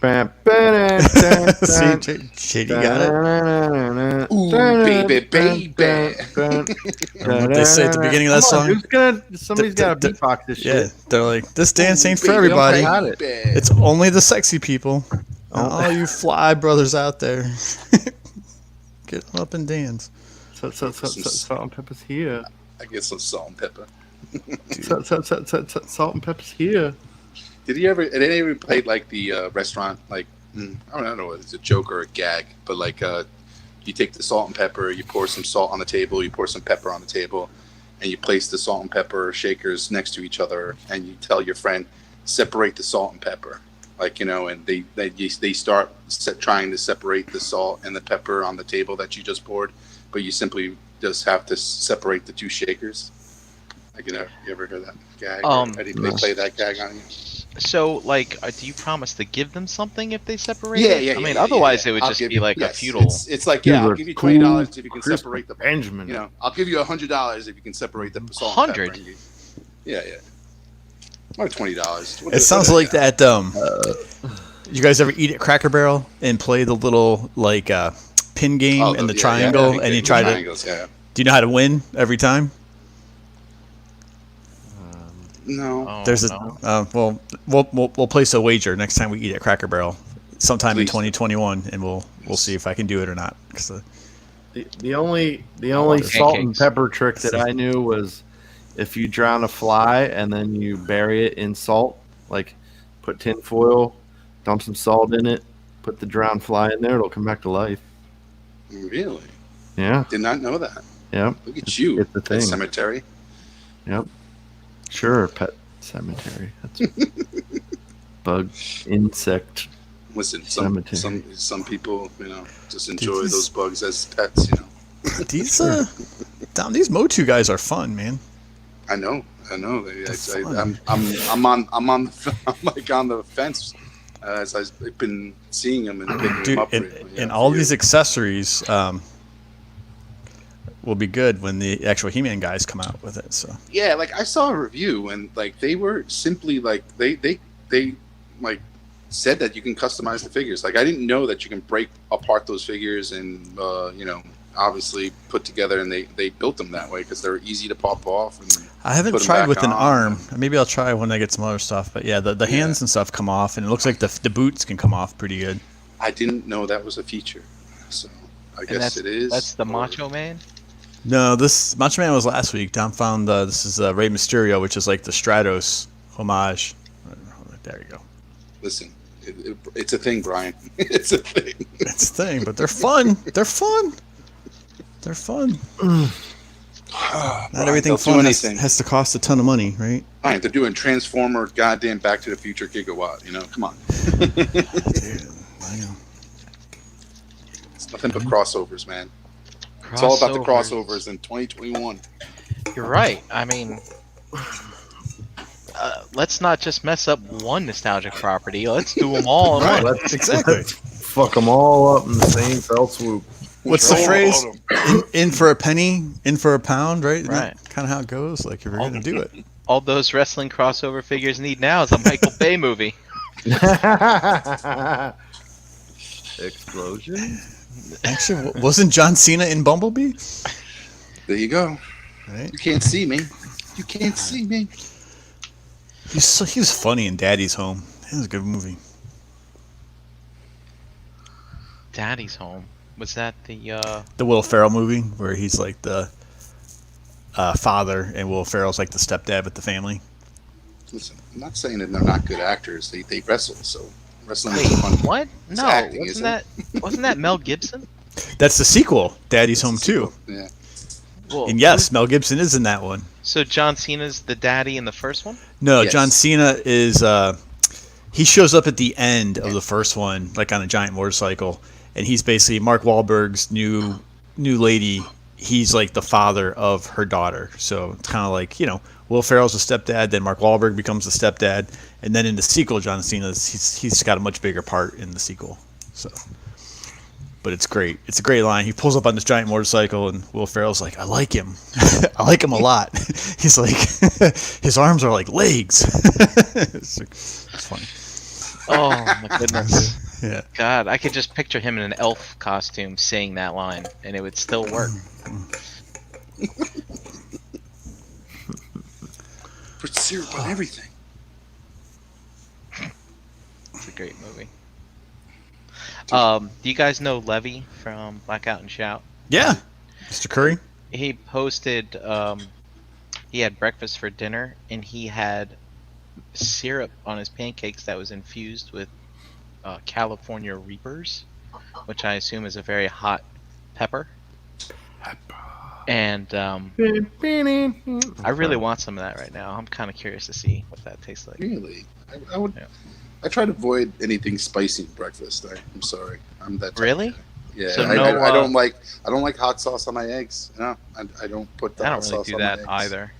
See, Shady got it. Ooh, baby, baby. Remember what they say at the beginning of that song? Somebody's got to beatbox this Yeah, shit. they're like, this dance ain't for Baby, everybody. got it. It's only the sexy people. All you fly brothers out there, get up and dance. Salt and pepper's here. I get some salt and pepper. Salt and pepper's here. Did any ever play like the restaurant? Like, I don't know if it's a joke or a gag, but like you take the salt and pepper, you pour some salt on the table, you pour some pepper on the table, and you place the salt and pepper shakers next to each other, and you tell your friend, separate the salt and pepper. Like, and they start trying to separate the salt and the pepper on the table that you just poured, but you simply just have to separate the two shakers. Like, you ever heard that gag? They play that gag on you? So, like, do you promise to give them something if they separate? Yeah. I mean, otherwise it would just be like a feudal. It's like, I'll give you $20 if you can separate the Benjamin. I'll give you $100 if you can separate the salt. $100. Yeah. Or $20. It sounds like that. You guys ever eat at Cracker Barrel and play the little like pin game and the triangle, and you try to? Yeah. Do you know how to win every time? No. There's well, we'll place a wager next time we eat at Cracker Barrel, sometime in 2021, and we'll see if I can do it or not. The only salt and pepper trick that I knew was if you drown a fly and then you bury it in salt, like put tin foil, dump some salt in it, put the drowned fly in there, it'll come back to life. Really? Yeah. Did not know that. Yeah. Look at you. It's the thing. Cemetery. Yep. Sure, pet cemetery. That's bug insect. Listen, cemetery. some people, just enjoy those bugs as pets, These Motu guys are fun, man. I know. I'm on the fence as I've been seeing them and picking them up. And all these accessories will be good when the actual He-Man guys come out with it. So yeah, like I saw a review and like they were simply like they like said that you can customize the figures. Like I didn't know that you can break apart those figures and obviously put together, and they built them that way because they're easy to pop off. And I haven't tried with an arm. Maybe I'll try when I get some other stuff. But yeah, the hands and stuff come off, and it looks like the boots can come off pretty good. I didn't know that was a feature, so I guess it is. That's the Macho Man? No, this Macho Man was last week. Dom found this is Rey Mysterio, which is like the Stratos homage. There you go. Listen, it's a thing, Brian. It's a thing. It's a thing, but they're fun. They're fun. They're fun. Not everything fun has to cost a ton of money, right? Right, they're doing Transformer, goddamn Back to the Future Gigawatt. Come on. Dude, I know. It's nothing but crossovers, man. It's all about the crossovers in 2021. You're right. I mean, let's not just mess up one nostalgic property. Let's do them all. Right. Exactly. Fuck them all up in the same fell swoop. What's the phrase? In for a penny, in for a pound, right? Isn't Right. that kind of how it goes? Like, if you're going to do it. All those wrestling crossover figures need now is a Michael Bay movie. Explosion? Actually, wasn't John Cena in Bumblebee? There you go. Right? You can't see me. You can't see me. He was funny in Daddy's Home. It was a good movie. Daddy's Home. Was that the Will Ferrell movie where he's like the father and Will Ferrell's like the stepdad with the family? Listen, I'm not saying that they're not good actors. They wrestle, so wrestling Wait, is fun. what? It's No, acting, wasn't that Mel Gibson? That's the sequel, Daddy's Home 2. Yeah. Well, And yes, Mel Gibson is in that one. So John Cena's the daddy in the first one? No, Yes. John Cena is he shows up at the end of the first one, like on a giant motorcycle, and he's basically Mark Wahlberg's new lady. He's like the father of her daughter. So it's kind of like, Will Ferrell's a stepdad, then Mark Wahlberg becomes the stepdad, and then in the sequel, John Cena's he's got a much bigger part in the sequel. So, but it's great. It's a great line. He pulls up on this giant motorcycle, and Will Ferrell's like, "I like him. I like him a lot." He's like, his arms are like legs. It's funny. Oh my goodness. Yeah. God, I could just picture him in an elf costume saying that line, and it would still work. Put syrup on everything. It's a great movie. Do you guys know Levy from Blackout and Shout? Yeah. Mr. Curry? He posted, he had breakfast for dinner, and he had syrup on his pancakes that was infused with California Reapers, which I assume is a very hot pepper. And I really want some of that right now. I'm kind of curious to see what that tastes like. Really? I would. Yeah. I try to avoid anything spicy at breakfast. I'm sorry. I'm that. Type Really? of guy. Yeah. So I don't no, like. I don't like hot sauce on my eggs. No, I don't put the I hot don't really sauce do on that my eggs. either.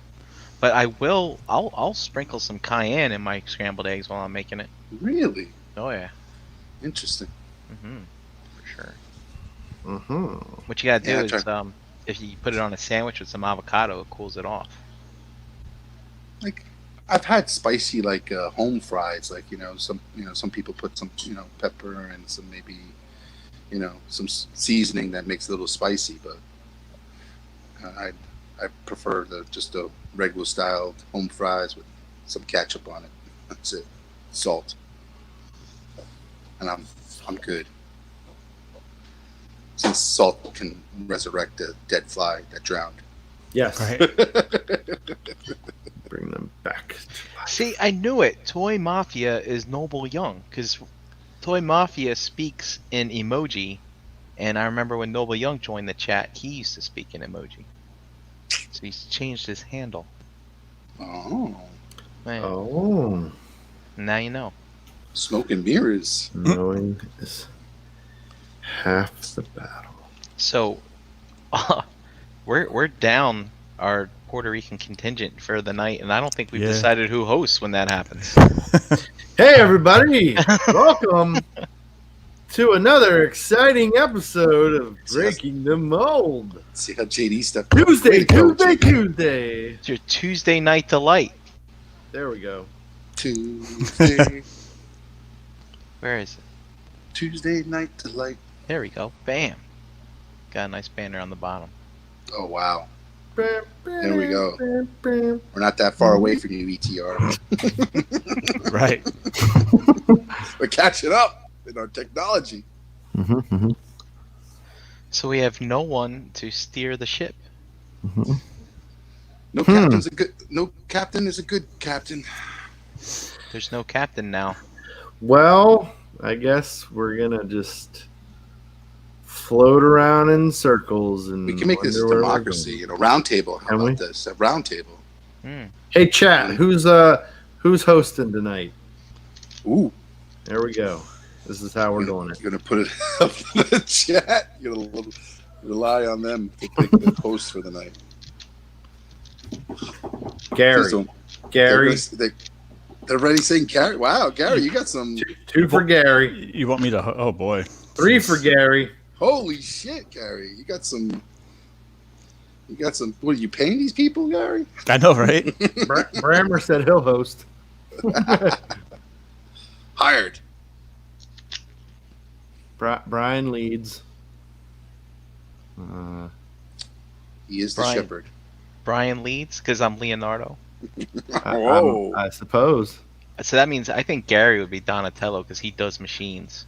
But I will. I'll sprinkle some cayenne in my scrambled eggs while I'm making it. Really Oh yeah. interesting. For sure. Mm-hmm. What you gotta do Yeah, is if you put it on a sandwich with some avocado, it cools it off. Like I've had spicy like home fries. Like some people put some pepper and some maybe some seasoning that makes it a little spicy, but I prefer just the regular styled home fries with some ketchup on it. That's it. Salt. And I'm good. Since salt can resurrect a dead fly that drowned. Yes. Right. Bring them back. See, I knew it. Toy Mafia is Noble Young, because Toy Mafia speaks in emoji, and I remember when Noble Young joined the chat, he used to speak in emoji. So he's changed his handle. Oh. Man, Oh. now you know. Smoke and mirrors. Knowing is half the battle. So, we're down our Puerto Rican contingent for the night, and I don't think we've Yeah. decided who hosts when that happens. Hey, everybody! Welcome to another exciting episode of Breaking the Mold. See how JD stepped Tuesday, Way to go, Tuesday, JD. Tuesday. It's your Tuesday night delight. There we go. Tuesday. Where is it? Tuesday night delight. There we go. Bam. Got a nice banner on the bottom. Oh wow. There we go. We're not that far away from you, ETR. Right. We're catching up in our technology. So we have no one to steer the ship. No captain is a good captain. There's no captain now. Well, I guess we're gonna just float around in circles and We can make this a wonder where we're democracy, round table. How Can we? about this? A round table. going. Hey, chat, who's hosting tonight? Ooh, There we go. This is how we're doing it. you're gonna put it up in the chat. You're gonna rely on them to pick the host for the night. Gary. So, Gary. They're already saying Gary. Wow, Gary, you got some. Two for Gary. You want me to? Oh boy. 3 for Gary. Holy shit, Gary! You got some. What are you paying these people, Gary? I know, right? Brammer said he'll host. Hired. Brian leads. He is the Brian. shepherd. Brian leads because I'm Leonardo. Whoa. I suppose. So that means I think Gary would be Donatello because he does machines.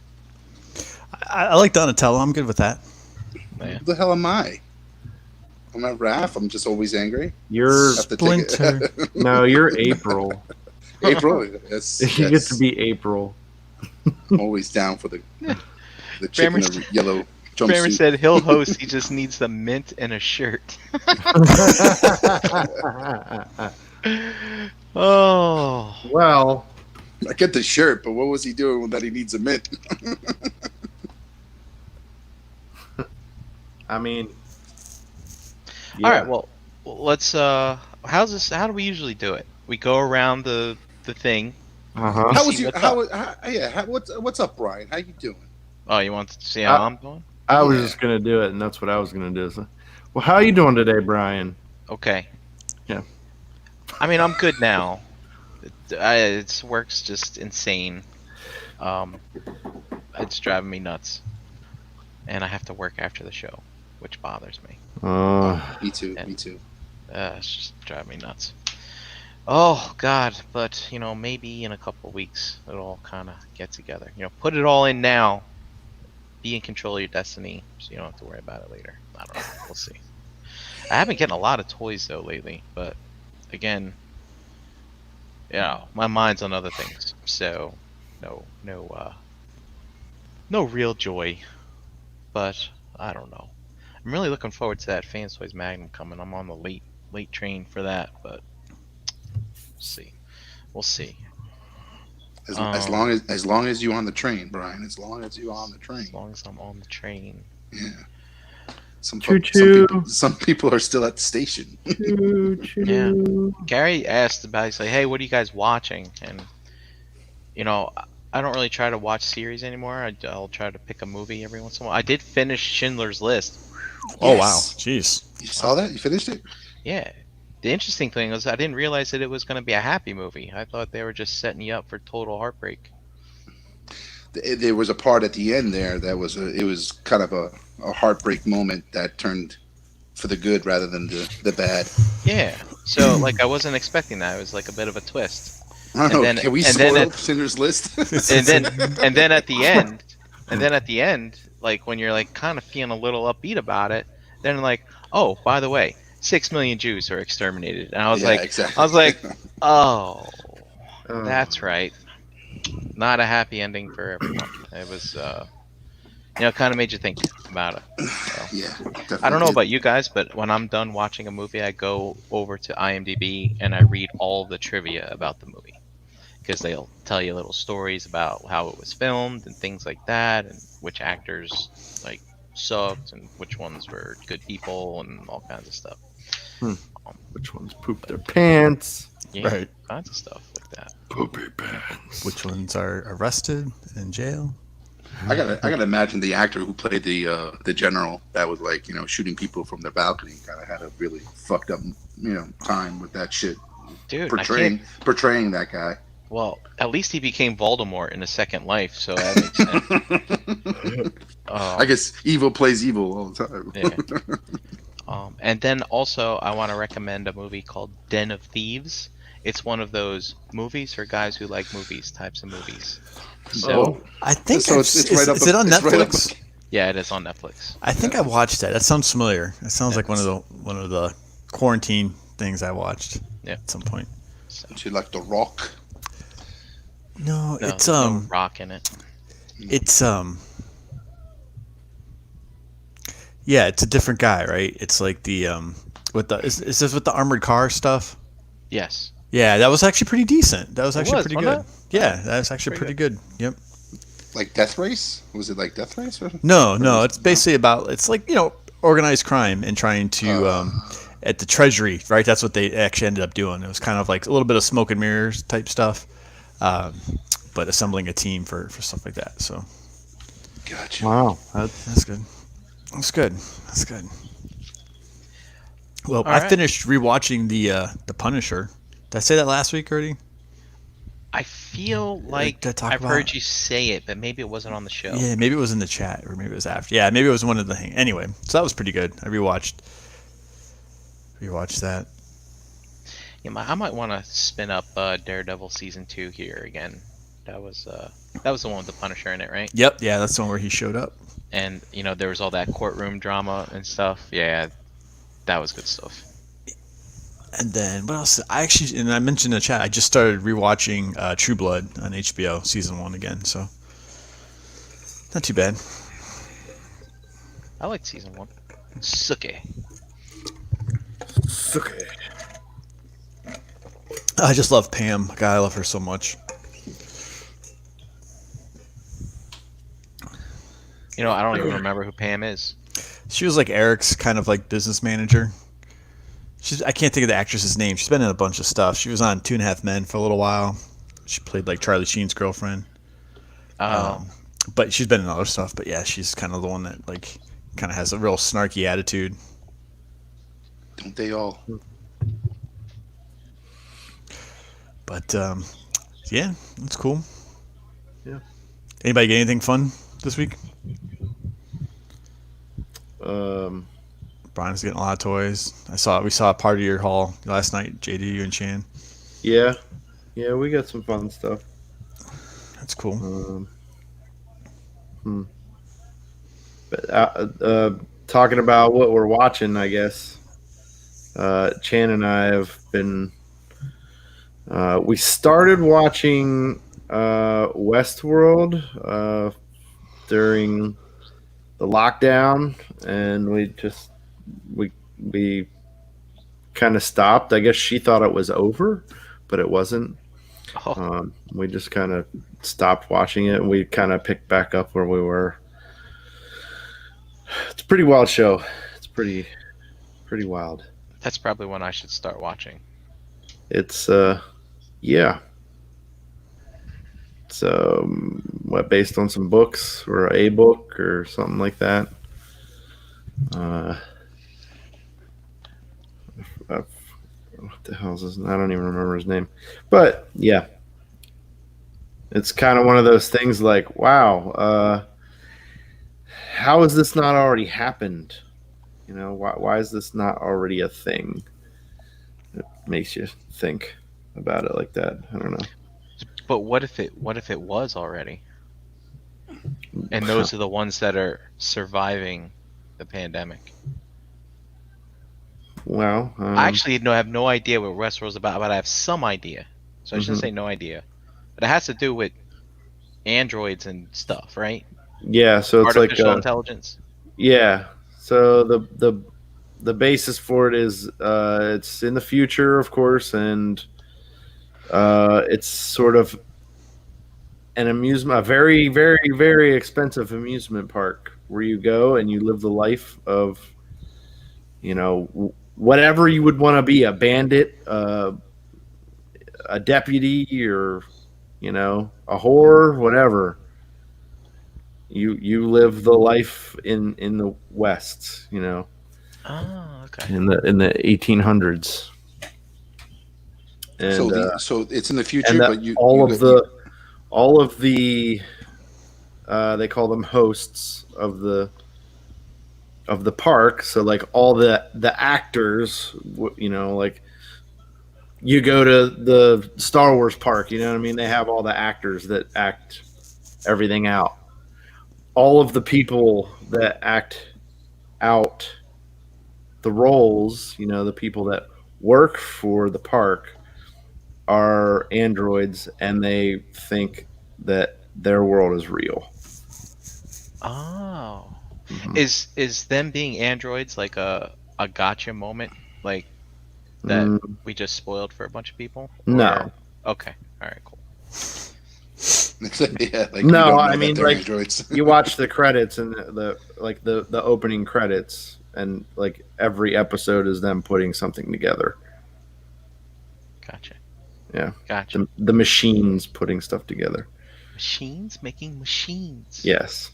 I like Donatello. I'm good with that. Yeah. Who the hell am I? I'm not Raph. I'm just always angry. You're Have to take it. Splinter. no, you're April. April. That's, You get to be April. I'm always down for the chick in the yellow Kramer jumpsuit. said he'll host. He just needs the mint and a shirt. Oh. Well, I get the shirt, but what was he doing that he needs a mint? I mean, All right. Well, let's. How's this? How do we usually do it? We go around the thing. Uh-huh. How was see you? what's What's up, Brian? How you doing? Oh, you want to see how I'm doing? I was Yeah. just gonna do it, and that's what I was gonna do. So, well, how are you doing today, Brian? Okay. Yeah. I mean, I'm good now. It's work's just insane. Um, it's driving me nuts, and I have to work after the show, which bothers me. Me too. And- Me too. It's just driving me nuts. Oh God! But maybe in a couple of weeks it'll all kind of get together. Put it all in now. Be in control of your destiny, so you don't have to worry about it later. I don't know. We'll see. I haven't getting a lot of toys though lately, but again, my mind's on other things. So no real joy. But I don't know. I'm really looking forward to that Fans Toys Magnum coming. I'm on the late train for that, but we'll see. As long as you on the train, Brian. As long as you on the train. As long as I'm on the train. Yeah. Choo-choo. Some people are still at the station. Yeah. Gary asked about. He's like, "Hey, what are you guys watching?" And I don't really try to watch series anymore. I'll try to pick a movie every once in a while. I did finish Schindler's List. Oh wow, Yes. jeez. You saw that? You finished it? Yeah. The interesting thing was I didn't realize that it was going to be a happy movie. I thought they were just setting you up for total heartbreak. There was a part at the end there that it was kind of a heartbreak moment that turned for the good rather than the bad. Yeah. So I wasn't expecting that. It was like a bit of a twist. I don't know. then- Can we and then spoil it- Schindler's List? And then at the end, like when you're like kind of feeling a little upbeat about it, then like, oh, by the way, 6 million Jews are exterminated. And I was like, oh, that's right. Not a happy ending for everyone. It was, kind of made you think about it. So. Yeah, definitely. I don't know about you guys, but when I'm done watching a movie, I go over to IMDb and I read all the trivia about the movie. Because they'll tell you little stories about how it was filmed and things like that, and which actors sucked and which ones were good people and all kinds of stuff. Which ones poop their pants? Yeah, Right. kinds of stuff like that. Poopy pants. Which ones are arrested and in jail? I gotta imagine the actor who played the general that was shooting people from their balcony kind of had a really fucked up time with that shit. Dude, Portraying that guy. Well, at least he became Voldemort in a second life, so that makes sense. I guess evil plays evil all the time. Yeah. And then also, I want to recommend a movie called Den of Thieves. It's one of those movies for guys who like movies types of movies. So, I think So it's right up- is it on it's right up- Netflix? yeah, it is on Netflix. I think I watched that. That sounds familiar. That sounds like one of the quarantine things I watched. Yeah. At some point. Don't you like The Rock? No, No, it's there's no rock in it. it's yeah, it's a different guy, right? It's like the with the is this with the armored car stuff? Yes. Yeah, that was actually pretty decent. That was actually was, pretty wasn't good. Yeah, that was actually pretty good. Yep. Like Death Race? Was it like Death Race? Or? No, it's basically about it's like organized crime and trying to at the Treasury, right? That's what they actually ended up doing. It was kind of like a little bit of smoke and mirrors type stuff, but assembling a team for stuff like that. So Gotcha. Wow, that's good. That's good. That's good. Well, All I right. finished rewatching the Punisher. Did I say that last week already? I feel like Did I talk I've about heard it? you say it, but maybe it wasn't on the show. Yeah, maybe it was in the chat or maybe it was after. Yeah, maybe it was one of the things. Anyway, so that was pretty good. I rewatched that. Yeah, I might want to spin up Daredevil season 2 here again. That was the one with the Punisher in it, right? Yep, yeah, that's the one where he showed up. And there was all that courtroom drama and stuff. Yeah, that was good stuff. And then what else? I mentioned in the chat. I just started rewatching True Blood on HBO season 1 again. So not too bad. I liked season 1. Suke. I just love Pam. God, I love her so much. I don't even remember who Pam is. She was like Eric's kind of like business manager. I can't think of the actress's name. She's been in a bunch of stuff. She was on 2.5 Men for a little while. She played like Charlie Sheen's girlfriend. But she's been in other stuff. But yeah, she's kind of the one that like kind of has a real snarky attitude. Don't they all? But yeah, that's cool. Yeah. Anybody get anything fun this week? Brian's getting a lot of toys. We saw a part of your haul last night, JD, you and Chan. Yeah, we got some fun stuff. That's cool. But talking about what we're watching, I guess. Chan and I have been. We started watching Westworld during the lockdown, and we kind of stopped. I guess she thought it was over, but it wasn't. Oh. We just kind of stopped watching it, and we kind of picked back up where we were. It's a pretty wild show. It's pretty wild. That's probably one I should start watching. It's yeah. It's based on some books or a book or something like that. What the hell is his? I don't even remember his name. But yeah, it's kind of one of those things like, wow, how has this not already happened? You know, why is this not already a thing? It makes you think about it like that. I don't know. But what if it was already? And those are the ones that are surviving the pandemic. Well, I actually have no idea what Westworld's about, but I have some idea. So I shouldn't say no idea. But it has to do with androids and stuff, right? Yeah, so it's artificial like intelligence. Yeah. So the basis for it is it's in the future, of course, and it's sort of a very, very, very expensive amusement park where you go and you live the life of, you know, whatever you would want to be, a bandit, a deputy, or, you know, a whore, whatever. You live the life in the West, you know. Oh, okay. In the 1800s. And, so it's in the future, but all of the they call them hosts of the park. So like all the actors, you know, like you go to the Star Wars park, you know what I mean? They have all the actors that act everything out. All of the people that act out the roles, you know, the people that work for the park are androids, and they think that their world is real. Oh. Mm-hmm. Is them being androids like a gotcha moment, like that we just spoiled for a bunch of people? No. Okay. All right. Cool. Yeah, like no, I mean, like androids. You watch the credits and the opening credits, and like every episode is them putting something together. Gotcha. Yeah. Gotcha. The machines putting stuff together. Machines making machines. Yes.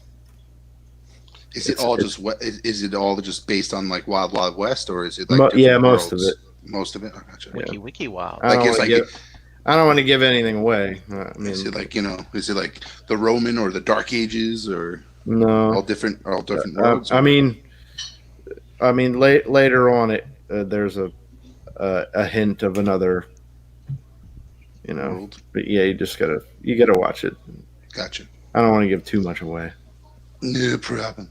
Is it all just based on like Wild Wild West, or is it like most of it? Most of it. Oh, gotcha. Wiki wild. I don't want to give anything away. I mean, is it like, you know? Is it like the Roman or the Dark Ages, or no? All different worlds. I mean, later on, there's a hint of another, you know. World. But yeah, you gotta watch it. Gotcha. I don't want to give too much away. No problem.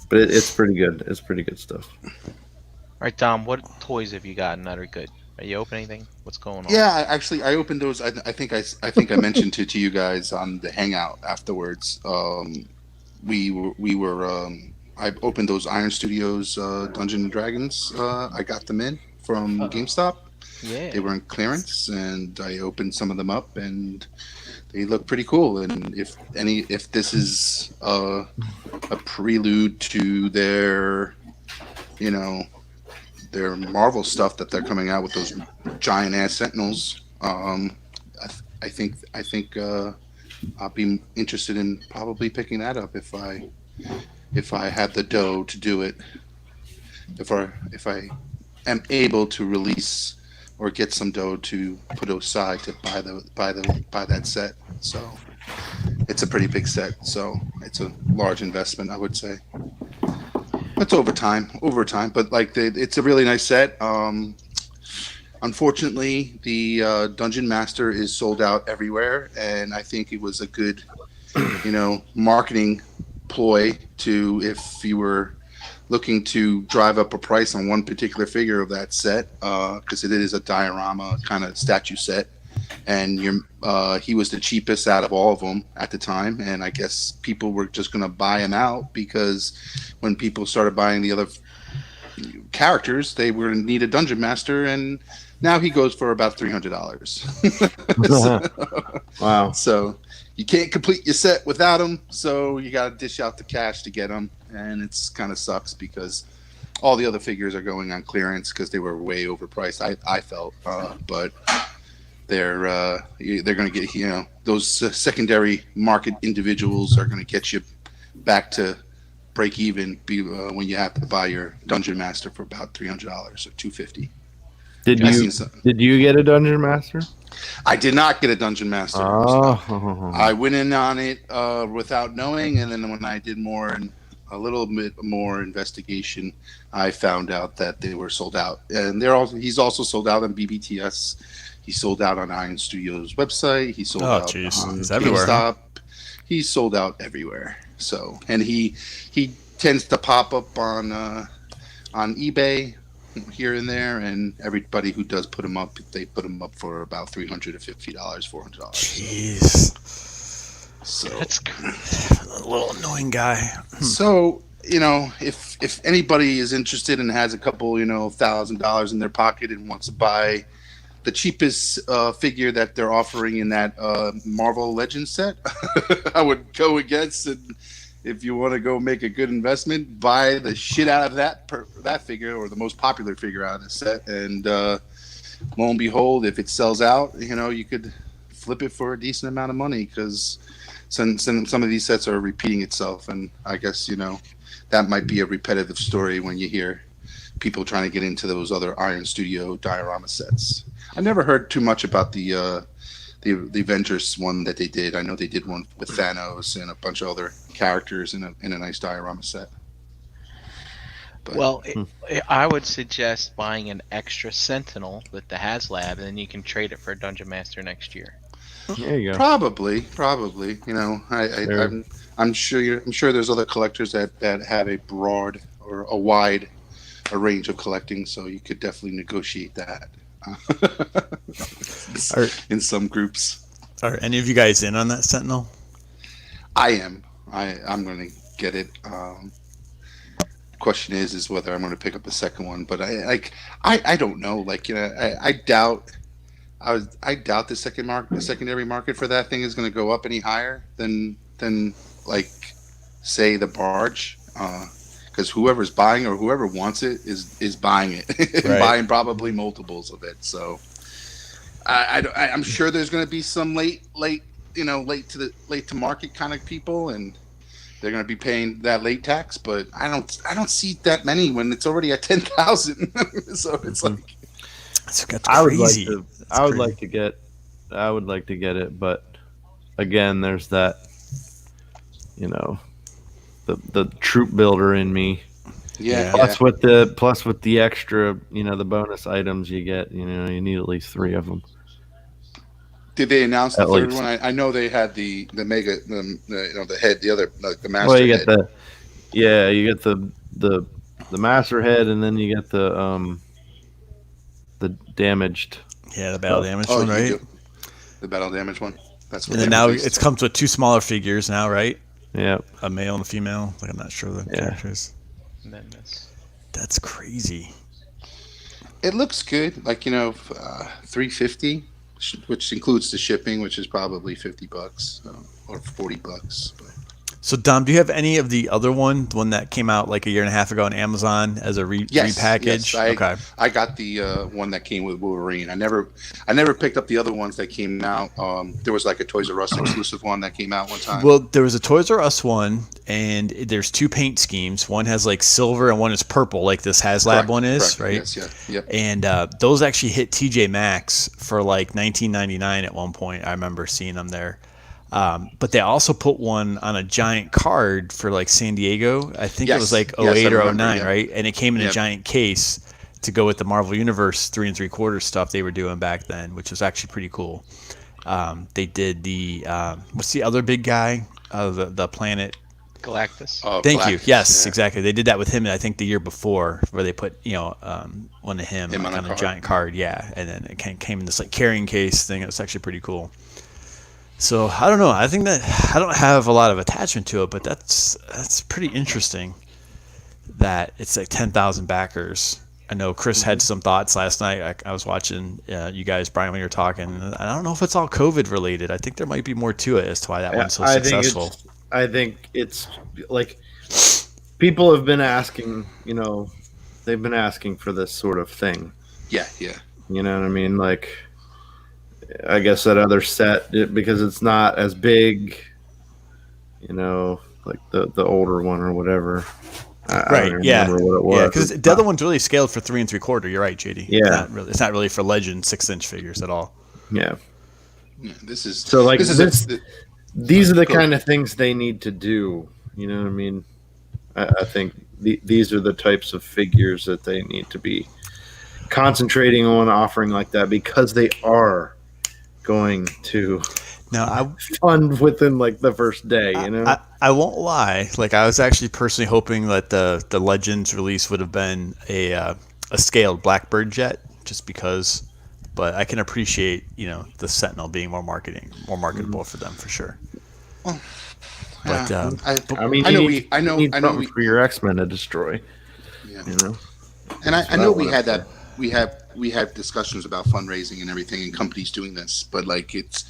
But it's pretty good. It's pretty good stuff. All right, Dom. What toys have you gotten that are good? Are you opening anything? What's going on? Yeah, actually, I opened those. I think I mentioned to you guys on the hangout afterwards. We were. I opened those Iron Studios Dungeons and Dragons. I got them in from GameStop. Yeah. They were in clearance, and I opened some of them up, and they look pretty cool. And if this is a prelude to their, you know, their Marvel stuff that they're coming out with those giant ass Sentinels, I think I'll be interested in probably picking that up if I had the dough to do it. If I am able to release or get some dough to put aside to buy that set. So it's a pretty big set. So it's a large investment, I would say. It's over time, but like it's a really nice set. Unfortunately, the Dungeon Master is sold out everywhere, and I think it was a good, marketing ploy to, if you were looking to drive up a price on one particular figure of that set, because it is a diorama kind of statue set, and he was the cheapest out of all of them at the time, and I guess people were just going to buy him out, because when people started buying the other characters, they were in need a Dungeon Master, and now he goes for about $300. Wow. So you can't complete your set without him, so you got to dish out the cash to get him, and it's kind of sucks because all the other figures are going on clearance because they were way overpriced. I felt, but they're going to get those secondary market individuals are going to get you back to break even when you have to buy your Dungeon Master for about $300 or $250. Did you get a Dungeon Master? I did not get a Dungeon Master. Oh. I went in on it without knowing, and then when I did a little bit more investigation, I found out that they were sold out. And he's also sold out on BBTS. He's sold out on Iron Studios website. He's sold out on He's everywhere. GameStop. He's sold out everywhere. So, and he tends to pop up on eBay here and there, and everybody who does put them up, they put them up for about $350, $400. Jeez. So That's A little annoying guy. So, if anybody is interested and has a couple, $1,000 in their pocket and wants to buy the cheapest figure that they're offering in that Marvel Legends set, I would go against it. If you want to go make a good investment, buy the shit out of that figure, or the most popular figure out of the set, and lo and behold, if it sells out, you could flip it for a decent amount of money, because some of these sets are repeating itself, and I guess that might be a repetitive story when you hear people trying to get into those other Iron Studio diorama sets. I never heard too much about the Avengers one that they did. I know they did one with Thanos and a bunch of other characters in a nice diorama set. But, Well, I would suggest buying an extra Sentinel with the HasLab, and then you can trade it for a Dungeon Master next year. There you go. probably. I'm sure there's other collectors that have a broad or a wide range of collecting, so you could definitely negotiate that in some groups. Are any of you guys in on that Sentinel? I am. I'm going to get it. Question is whether I'm going to pick up a second one, but I don't know. I doubt the secondary market for that thing is going to go up any higher than say the barge, because whoever's buying or whoever wants it is buying it, Right. buying probably multiples of it. So I'm sure there's going to be some late to market kind of people, and they're going to be paying that late tax. But I don't see that many when it's already at 10,000. So it's like That's I would crazy. like to get it, but again, there's that, the troop builder in me. yeah. Plus with the extra, the bonus items you get, you need at least 3 of them. Did they announce the At third least. one? I know they had the mega, the head, the other, the master Well, you head. get the master head, and then you get the damaged. Yeah, the battle damage Oh, one, you right? do. The battle damage one. That's what And then they now released. it comes with 2 smaller figures now, right? Yeah. A male and a female. I'm not sure the Yeah. characters. And then this. That's crazy. It looks good, $350, which includes the shipping, which is probably $50 or $40. But So Dom, do you have any of the other one, the one that came out like a year and a half ago on Amazon as a repackage? Yes, I got the one that came with Wolverine. I never picked up the other ones that came out. There was like a Toys R Us exclusive one that came out one time. Well, there was a Toys R Us one, and there's two paint schemes. One has like silver, and one is purple, like this HasLab one is, right? Yes, yeah, yep. And those actually hit TJ Maxx for like $19.99 at one point. I remember seeing them there. But they also put one on a giant card for like San Diego. I think it was like 08 or 09, right? And it came in a giant case to go with the Marvel Universe 3 3/4 stuff they were doing back then, which was actually pretty cool. They did the what's the other big guy? The planet Galactus. Thank you. Yes, exactly. They did that with him, I think, the year before, where they put one of him like, on a giant card. Yeah, and then it came in this like carrying case thing. It was actually pretty cool. So I don't know. I think that I don't have a lot of attachment to it, but that's pretty interesting. That it's like 10,000 backers. I know Chris had some thoughts last night. I was watching you guys, Brian, when you were talking. I don't know if it's all COVID related. I think there might be more to it as to why that one's so successful. I think it's like people have been asking. They've been asking for this sort of thing. Yeah. You know what I mean? Like, I guess that other set, because it's not as big, like the older one or whatever. I don't remember what it was. Yeah, because the other one's really scaled for 3 3/4. You're right, JD. Yeah, it's not really for Legend 6-inch figures at all. Yeah. This is so like these are the kind of things they need to do. You know what I mean? I think these are the types of figures that they need to be concentrating on offering like that, because they are going to fund within like the first day. I won't lie. Like, I was actually personally hoping that the Legends release would have been a scaled Blackbird jet, just because. But I can appreciate the Sentinel being more marketable for them for sure. Well, but I know for your X-Men to destroy. Yeah. And I know we had that. We have discussions about fundraising and everything, and companies doing this, but like it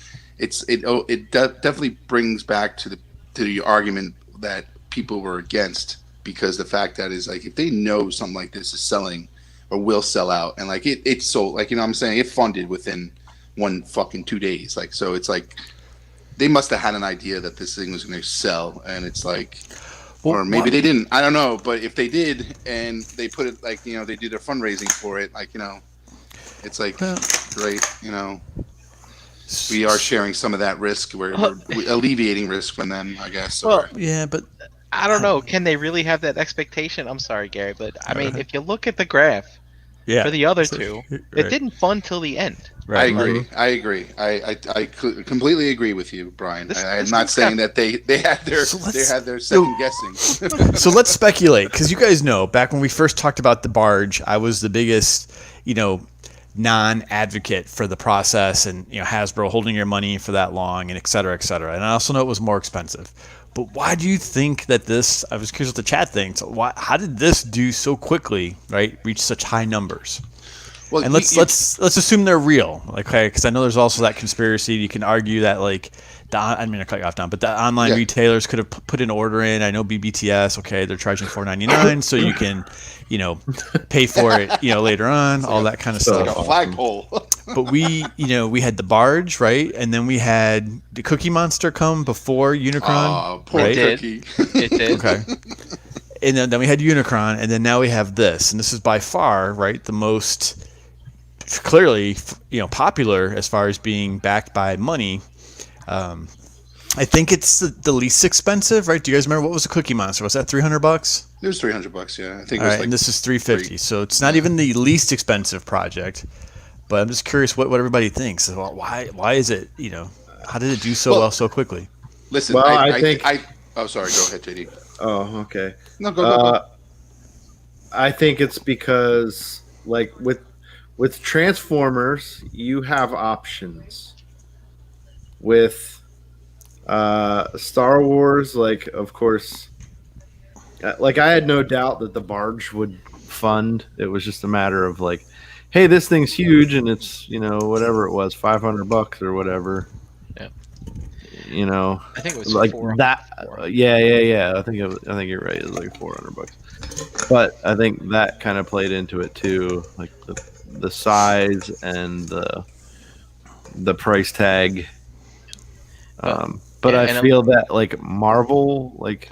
definitely brings back to the argument that people were against, because the fact that is like, if they know something like this is selling or will sell out, and like it sold, like, what I'm saying, it funded within 2 days, like, so it's like they must have had an idea that this thing was going to sell, and it's like. Or maybe they didn't. I don't know. But if they did, and they put it like, they did a fundraising for it, like, it's like, great, we are sharing some of that risk. We're alleviating risk from them, I guess. Well, yeah, but I don't know. Can they really have that expectation? I'm sorry, Gary, but I mean, if you look at the graph for the other two, it didn't fund till the end. Right. I agree. I completely agree with you, Brian. I'm not saying that they had their second guessing. So let's speculate, because you guys know, back when we first talked about the barge, I was the biggest, non-advocate for the process, and Hasbro holding your money for that long, and et cetera, et cetera. And I also know it was more expensive. But why do you think that this? I was curious what the chat thinks. How did this do so quickly? Right, reach such high numbers. Well, and let's assume they're real, okay? Because I know there's also that conspiracy. You can argue that, like, I mean, I cut you off, Don, but the online retailers could have put an order in. I know BBTS, okay, they're charging $4.99, so you can, pay for it, later on, all that kind of stuff. Like a flagpole. But we had the barge, right, and then we had the Cookie Monster come before Unicron. Poor right? Cookie. It did. Okay. And then we had Unicron, and then now we have this, and this is by far, right, the most clearly, popular as far as being backed by money. I think it's the least expensive, right? Do you guys remember, what was the Cookie Monster? Was that $300? It was $300, yeah. I think. All right, and this is $350, so it's not even the least expensive project. But I'm just curious what everybody thinks. Well, why is it? How did it do so well so quickly? Listen, well, I think. Oh, sorry. Go ahead, JD. Oh, okay. No, go. I think it's because, like, with Transformers, you have options. With Star Wars, like, of course, like, I had no doubt that the barge would fund. It was just a matter of, like, hey, this thing's huge, and it's, whatever it was, $500 or whatever. Yeah. you know, I think it was like 400. that. Yeah. I think you're right. It was like $400, but I think that kind of played into it too, like the size and the price tag. But yeah, I feel that like Marvel, like,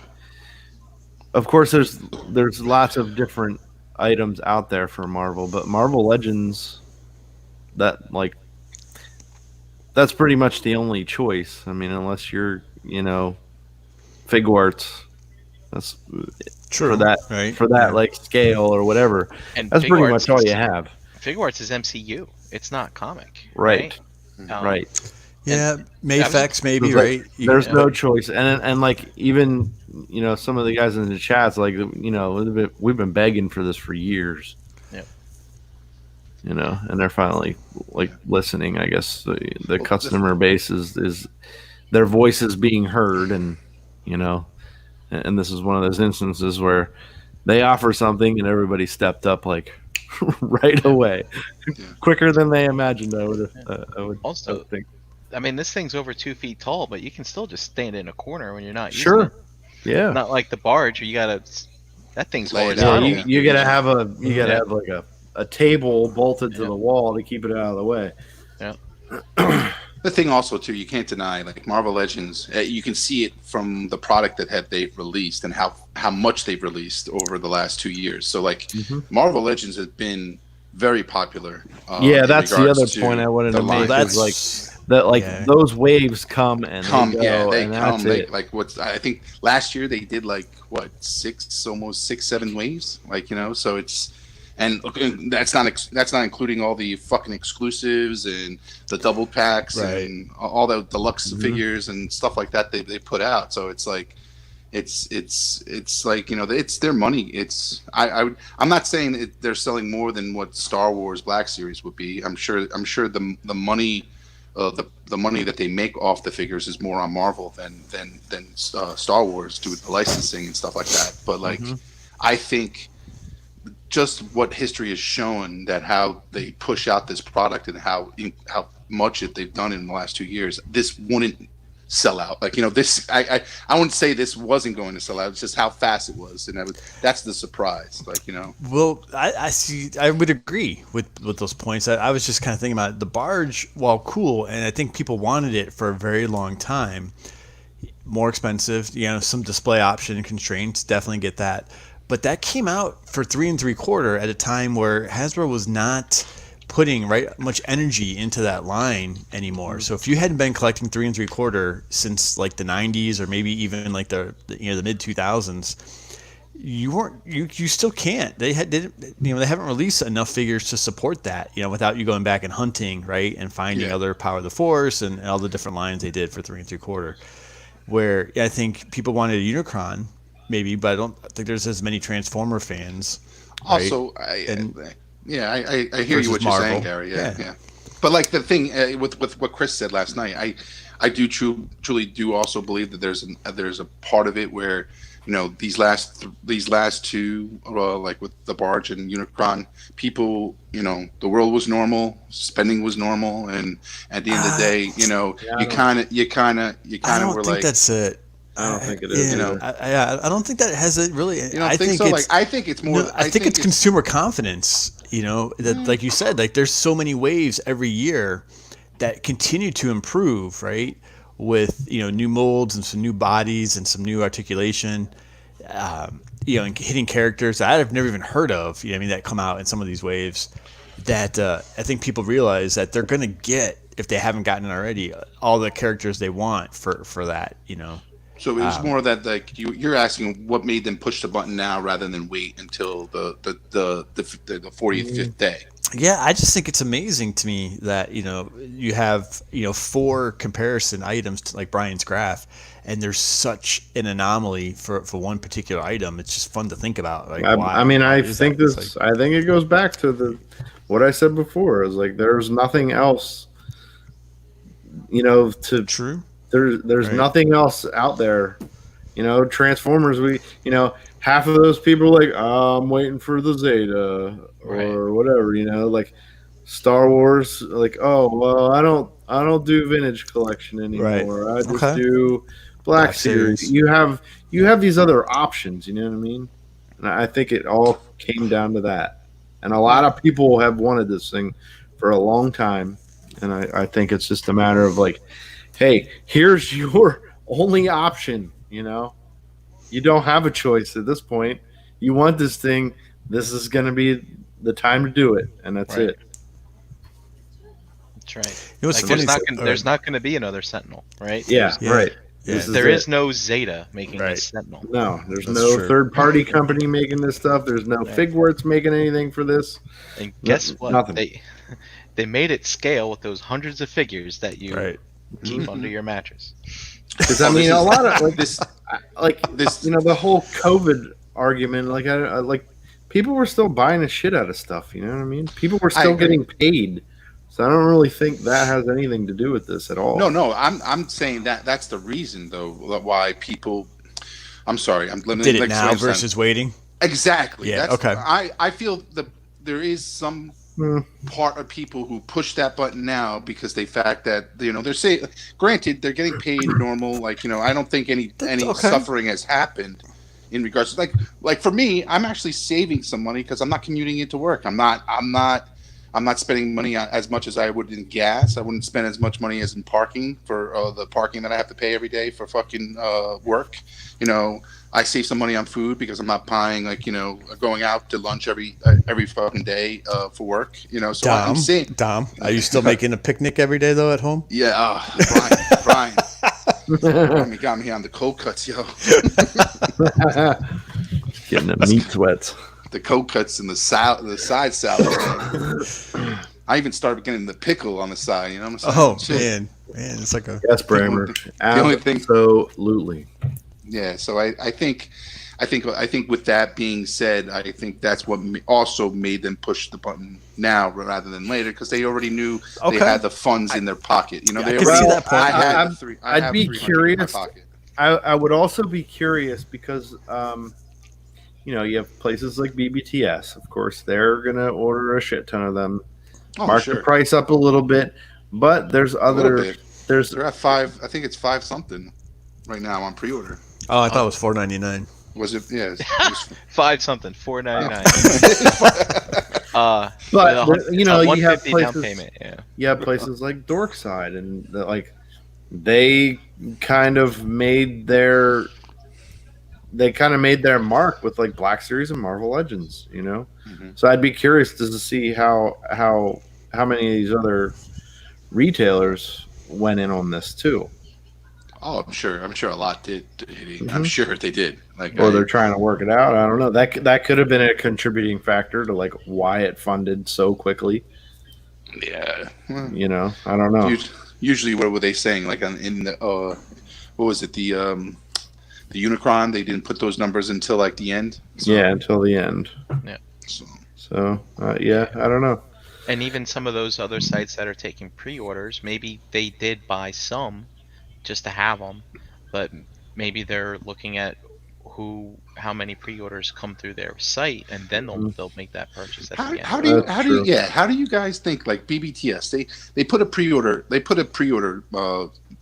of course, there's lots of different items out there for Marvel, but Marvel Legends, that like that's pretty much the only choice. I mean, unless you're, Figuarts, that's True. For that like scale or whatever. And That's pretty much all you is- have. Figuarts is MCU. It's not comic. Right. Um, Right. Yeah, Mayfex maybe, There's, like, right? There's no choice, and like even some of the guys in the chats, like we've been begging for this for years. Yep. And they're finally like listening. I guess the customer base is their voices being heard, and and this is one of those instances where they offer something and everybody stepped up like right away, quicker than they imagined. I would Also, think. I mean, this thing's over 2 feet tall, but you can still just stand in a corner when you're not using Sure. it. Yeah. Not like the barge, where you gotta. That thing's Lay it horizontal. out. You gotta have have like a table bolted to Yeah. the wall to keep it out of the way. The thing also too, you can't deny, like Marvel Legends, you can see it from the product that they've released and how much they've released over the last 2 years. So like Marvel Legends has been very popular. Yeah, in that's the regards other to point I wanted the to make. line. Is like that, like those waves come and Come, they go, yeah, they and come. that's They, it. like I think last year they did like almost 6-7 waves, so it's. And that's not including all the fucking exclusives and the double packs and all the deluxe figures and stuff like that they put out. So it's like, it's like it's their money. It's I'm not saying they're selling more than what Star Wars Black Series would be. I'm sure the money. The money that they make off the figures is more on Marvel than Star Wars due to the licensing and stuff like that. But like, I think just what history has shown that how they push out this product and how much they've done in the last 2 years, this wouldn't sell out. Like this, I wouldn't say this wasn't going to sell out. It's just how fast it was, and that's the surprise. Like Well, I see. I would agree with those points. I was just kind of thinking about it. The barge, while cool, and I think people wanted it for a very long time. More expensive, some display option constraints. Definitely get that. But that came out for 3 3/4 at a time where Hasbro was not putting much energy into that line anymore. So if you hadn't been collecting 3 3/4 since like the 90s or maybe even like the mid 2000s, you still can't. They haven't released enough figures to support that, without you going back and hunting, right, and finding other Power of the Force and all the different lines they did for 3 3/4. Where I think people wanted a Unicron. Maybe, but I don't think there's as many Transformer fans. Right? Also, I hear you what you're Marvel. saying, Gary. Yeah. But like the thing with what Chris said last night, I do truly do also believe that there's a part of it where these last two, like with the barge and Unicron, people, the world was normal, spending was normal, and at the end of the day, you kind of were like, that's it. I don't think it is. I don't think that has it really. You don't think so? Like, I think it's more. I think it's consumer confidence. That like you said, like there's so many waves every year that continue to improve, right? With new molds and some new bodies and some new articulation, and hitting characters that I've never even heard of. That come out in some of these waves. That I think people realize that they're gonna get, if they haven't gotten it already, all the characters they want for that. So it was more that like you're asking what made them push the button now rather than wait until the 45th day. Yeah, I just think it's amazing to me that you have 4 comparison items to like Brian's graph, and there's such an anomaly for one particular item. It's just fun to think about. Like, I think it goes back to what I said before. Is like there's nothing else, to true. There's nothing else out there. Transformers, half of those people are like, I'm waiting for the Zeta or whatever, like Star Wars, like, oh, well, I I don't do vintage collection anymore. Right. I just Okay. do Black Series. You have these other options. You know what I mean? And I think it all came down to that. And a lot of people have wanted this thing for a long time, and I think it's just a matter of like, hey, here's your only option. You know, you don't have a choice at this point. You want this thing. This is going to be the time to do it, and that's Right. it. You That's right. know what's Like, funny? there's not going to be another Sentinel, right? Yeah, Yeah. right. Yeah. This There it. is no Zeta making Right. a Sentinel. No, there's That's no true. third-party company making this stuff. There's no Right. Figworks making anything for this. And guess what? Nothing. They made it scale with those hundreds of figures that you Right. keep under your mattress. Because I Oh, mean, this a is- lot of this this you know, the whole COVID argument. Like, I like people were still buying the shit out of stuff. You know what I mean? People were still agree. getting paid. So I don't really think that has anything to do with this at all. no. I'm saying that's the reason though why people. I'm sorry. I'm Did it now versus waiting? Exactly. Yeah, That's, okay. I feel there is some Hmm. part of people who push that button now because they fact that they're saying, granted, they're getting paid normal. Like I don't think any okay. suffering has happened in regards to like for me, I'm actually saving some money because I'm not commuting into work. I'm not spending money on as much as I would in gas. I wouldn't spend as much money as in parking for the parking that I have to pay every day for fucking work. I save some money on food because I'm not buying going out to lunch every fucking day for work. So I'm saying, Dom, are you still making a picnic every day though at home? yeah, Brian, got me on the cold cuts, yo. Getting the meat sweats. The cold cuts and the side salad. Man. I even started getting the pickle on the side. You know what I'm saying? Oh Shit. man, it's like a Yes, Bramer. The only thing- Absolutely. Yeah, so I think with that being said, I think that's what also made them push the button now rather than later because they already knew Okay. they had the funds in their pocket. I they can already, see that point. I'd be 300 in my curious. pocket. I would also be curious because, you have places like BBTS. Of course, they're going to order a shit ton of them, Oh, mark sure. the price up a little bit. But there's A little other. bit. There's They're at 5. I think it's 5 something right now on pre-order. Oh, I thought it was $4.99. Was it? Yeah. It was, $5 something, $4.99. But with a you have 150 down places. payment. Yeah. You have places like Dorkside, and they kind of made their mark with like Black Series and Marvel Legends. Mhm. So I'd be curious to see how many of these other retailers went in on this too, Oh, I'm sure a lot did. I'm Mhm. sure they did. Like, or they're trying to work it out. I don't know. That could have been a contributing factor to like why it funded so quickly. yeah. Well, I don't know. Usually, what were they saying? Like in the what was it? The Unicron. They didn't put those numbers until like the end. So, Yeah, until the end. So, So yeah, I don't know. And even some of those other sites that are taking pre-orders, maybe they did buy some just to have them, but maybe they're looking at how many pre-orders come through their site, and then they'll make that purchase at the end. how do you That's true. how do you guys think like BBTS? They put a pre-order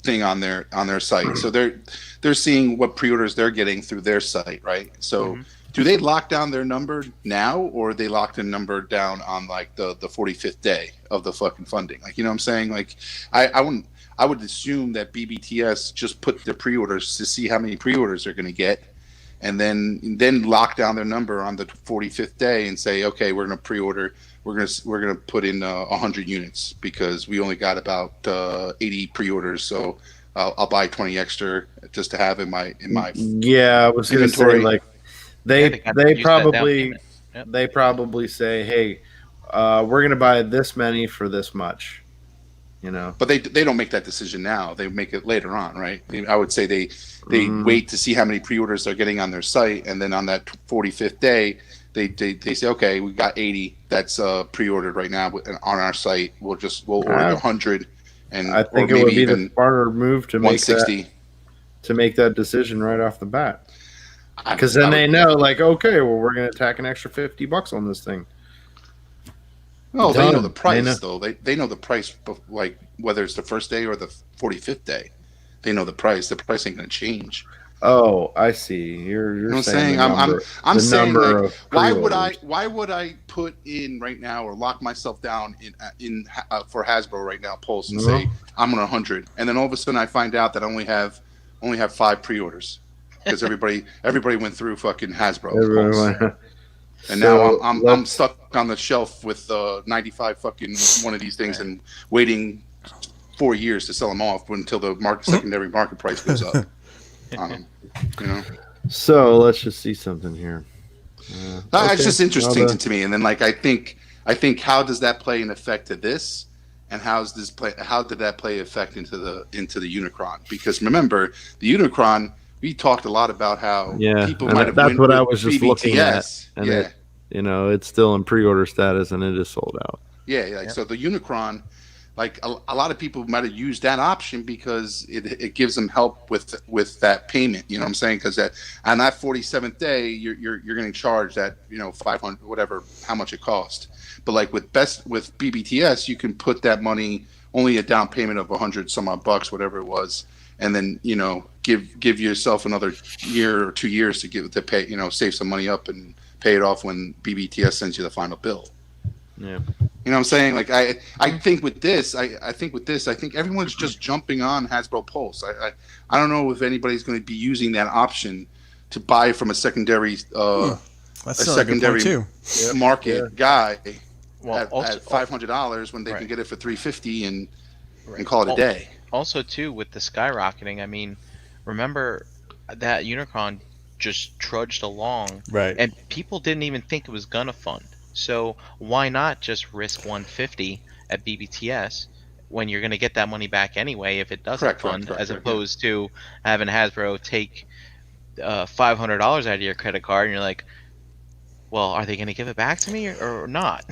thing on their site, so they're seeing what pre-orders they're getting through their site, right? So. Mhm. Do they lock down their number now, or they lock the number down on like the 45th day of the fucking funding? Like, you know what I'm saying? Like, I would assume that BBTS just put their pre-orders to see how many pre-orders they're going to get, and then lock down their number on the 45th day and say, okay, we're going to pre-order. We're going to put in 100 units because we only got about 80 pre-orders, so I'll buy 20 extra just to have in my Yeah, I was going to say inventory. like Yeah, they gotta use that down probably payment. Yep. they probably say, hey, we're going to buy this many for this much. But they don't make that decision now. They make it later on, right? I would say they Mhm. wait to see how many pre-orders they're getting on their site, and then on that 45th day, they say, okay, we got 80 that's pre-ordered right now on our site. We'll order 100, and I think or it would maybe be even the smarter move to make 160. that decision right off the bat. Because then they know, like, okay, well, we're going to tack an extra $50 on this thing. No, they know Done. the price They know- though. They know the price, like whether it's the first day or the 45th day. They know the price. The price ain't gonna change. Oh, I see. You're You know what I'm saying saying? the number, I'm the saying number like, of why pre-orders. would I put in right now or lock myself down in for Hasbro right now Pulse and say I'm on 100, and then all of a sudden I find out that I only have 5 pre-orders because everybody went through fucking Hasbro Pulse. Everyone- And So, now I'm let's- stuck on the shelf with 95 fucking one of these things and waiting 4 years to sell them off until the secondary market price goes up on them. You know, So let's just see something here. it's just interesting Well, to me. And then like I think how does that play an effect to this? And how did that play effect into the Unicron? Because remember, the Unicron, we talked a lot about how people and might have that's went what I with was just looking at, BBTS. and Yeah. it, it's still in pre-order status and it is sold out. Yeah. So the Unicron, like a lot of people might have used that option because it gives them help with that payment. You know what I'm saying? Because on that 47th day, you're getting charged that 500 whatever how much it cost. But like with BBTS, you can put that money only a down payment of 100 some odd bucks, whatever it was, and then give yourself another year or 2 years to pay save some money up and pay it off when BBTS sends you the final bill. Yeah. You know what I'm saying? Like I think with this, I think everyone's just jumping on Hasbro Pulse. I don't know if anybody's going to be using that option to buy from a secondary That's a secondary too. market guy Well, at $500 when they can get it for $350 and Right. call it a day. Also, too, with the skyrocketing, I mean, remember that Unicron just trudged along, Right. and people didn't even think it was gonna fund. So why not just risk 150 at BBTS when you're gonna get that money back anyway if it doesn't fund, as opposed to having Hasbro take $500 out of your credit card and you're like, well, are they going to give it back to me or not?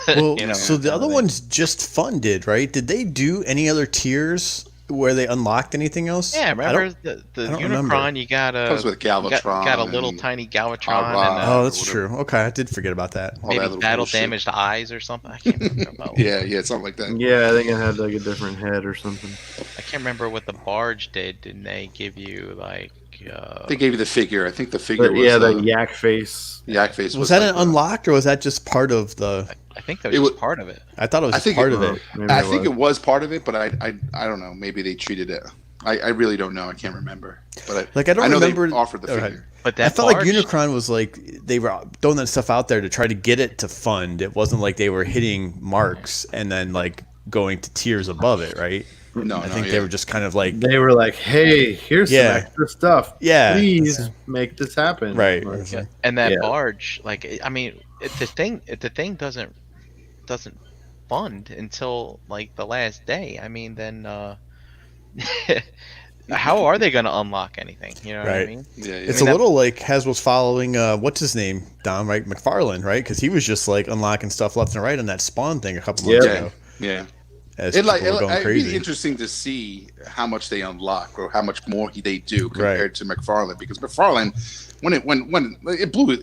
Well, so the other ones just funded, right? Did they do any other tiers where they unlocked anything else? Yeah, remember the Unicron? Remember. You got Comes with Galvatron. got a little tiny Galvatron Ara. and Oh, that's true. Okay, I did forget about that. all that maybe little battle bullshit. damaged eyes or something. I can't remember. About Yeah, something like that. Yeah, I think it had like a different head or something. I can't remember what the barge did. Didn't they give you like? They gave you the figure. I think the figure But was yeah, the yak face. yak face. Was that like an unlocked or was that just part of the? I think that was just part of it. I thought it was I just think part it- of it. Maybe I think it was part of it, but I don't know. Maybe they treated it. I really don't know. I can't remember. But Like I don't know remember. they offered the Go ahead. figure. But I that felt like barge, Unicron was like they were throwing that stuff out there to try to get it to fund. It wasn't like they were hitting marks and then like going to tiers above it, right? No, I think they were just kind of like They were like, "Hey, here's Yeah. some extra stuff. Yeah. Please make this happen." right. Like, It's like- and that Yeah. barge, like I mean, the thing doesn't fund until like the last day. I mean, then how are they going to unlock anything? You know what I Right. mean? Yeah, It's mean, a that- little like Hasbro's following what's his name, Dom, right? McFarlane, right? Because he was just like unlocking stuff left and right on that Spawn thing a couple months Yeah. ago. yeah. As It'd people were going be crazy. interesting to see how much they unlock or how much more they do compared to McFarlane, because McFarlane, when it blew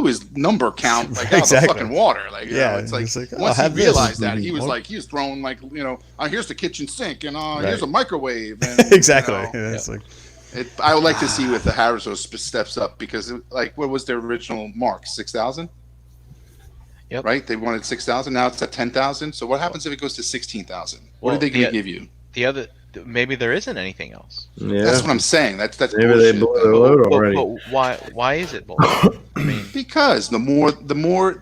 his number count like out of the Exactly. fucking water. Like Yeah, it's like, it's like, oh, once he have this. realized that, he was Well- like he was throwing like here's the kitchen sink and Right. here's a microwave. And, Exactly. you know, Yeah, it's like I would like to see with the Hasbro steps up because like what was their original mark? 6,000. Yep. Right, they wanted 6,000. Now it's at 10,000. So what happens if it goes to 16,000? What Well, are they going to the- give you? The other, maybe there isn't anything else. Yeah. That's what I'm saying. That's Maybe bullshit. they blew their load already. But why is it bullshit? I mean, Because the more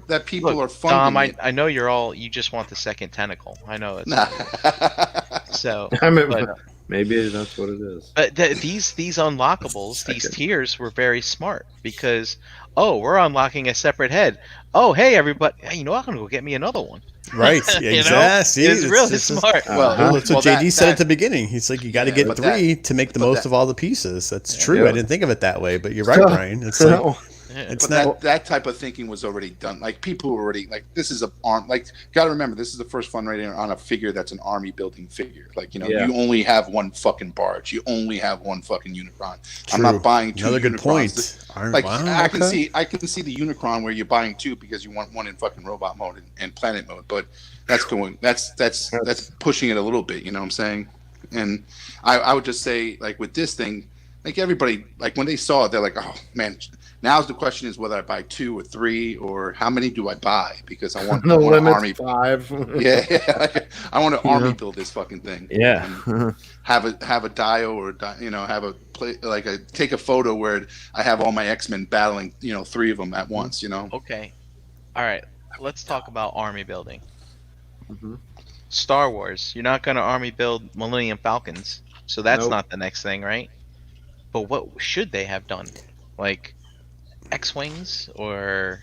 that people look, are funding, Dom, I know you just want the second tentacle. I know it's so. I mean, But- maybe that's what it is. But these unlockables, these tiers were very smart because we're unlocking a separate head. Oh, hey everybody, hey, you know I'm gonna go get me another one. right. Yeah, You know? exactly. It's really smart. Well, that's what well, JD said at the beginning. He's like, you got to Yeah, get but 3 to make the but most that- of all the pieces. That's true. Yeah. I didn't think of it that way, but you're right, Brian. It's like, Yeah. It's But not. that type of thinking was already done. Like people were already like, this is a arm. Like, gotta remember, this is the first fundraiser on a figure that's an army building figure. Like, you know, Yeah. you only have one fucking barge. You only have one fucking Unicron. I'm True. not buying two Another good Unicrons. point. Like Wow, I can okay. see the Unicron where you're buying two because you want one in fucking robot mode and planet mode. But that's pushing it a little bit. You know what I'm saying? And I would just say, like, with this thing, like, everybody, like, when they saw it, they're like, oh man. Now's the question is whether I buy 2 or 3 or how many do I buy, because I want The an limit's army. 5. Yeah, like, I want to Yeah. army build this fucking thing. Yeah. And have a dio or have a play, like take a photo where I have all my X-Men battling, 3 of them at once. Okay. All right. Let's talk about army building. Mm-hmm. Star Wars. You're not gonna army build Millennium Falcons, so that's Nope. not the next thing, right? But what should they have done? Like X-wings or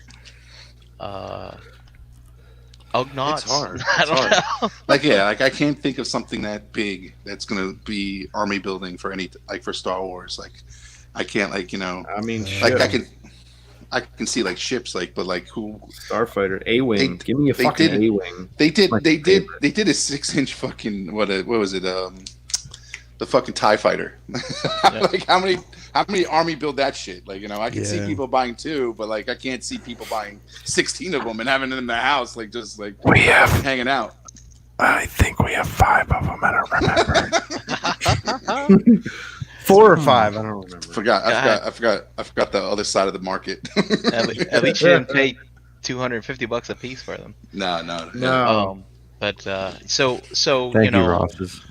Ugnaughts? It's hard. I It's don't hard. know. Like I can't think of something that big that's gonna be army building for for Star Wars. Like I can't I mean, like shit. I can see like ships but like who Starfighter, A-wing. Give me a they fucking did- A-wing. they did My they favorite. did a 6-inch fucking what was it the fucking TIE fighter. Like how many army build that shit? Like, I can see Yeah. people buying 2, but like I can't see people buying 16 of them and having them in the house, like just like We have- fucking hanging out. I think we have 5 of them. I don't remember. 4 or 5. I don't remember. I forgot the other side of the market. At least you didn't pay $250 a piece for them. No. No. But so Thank you, Ross.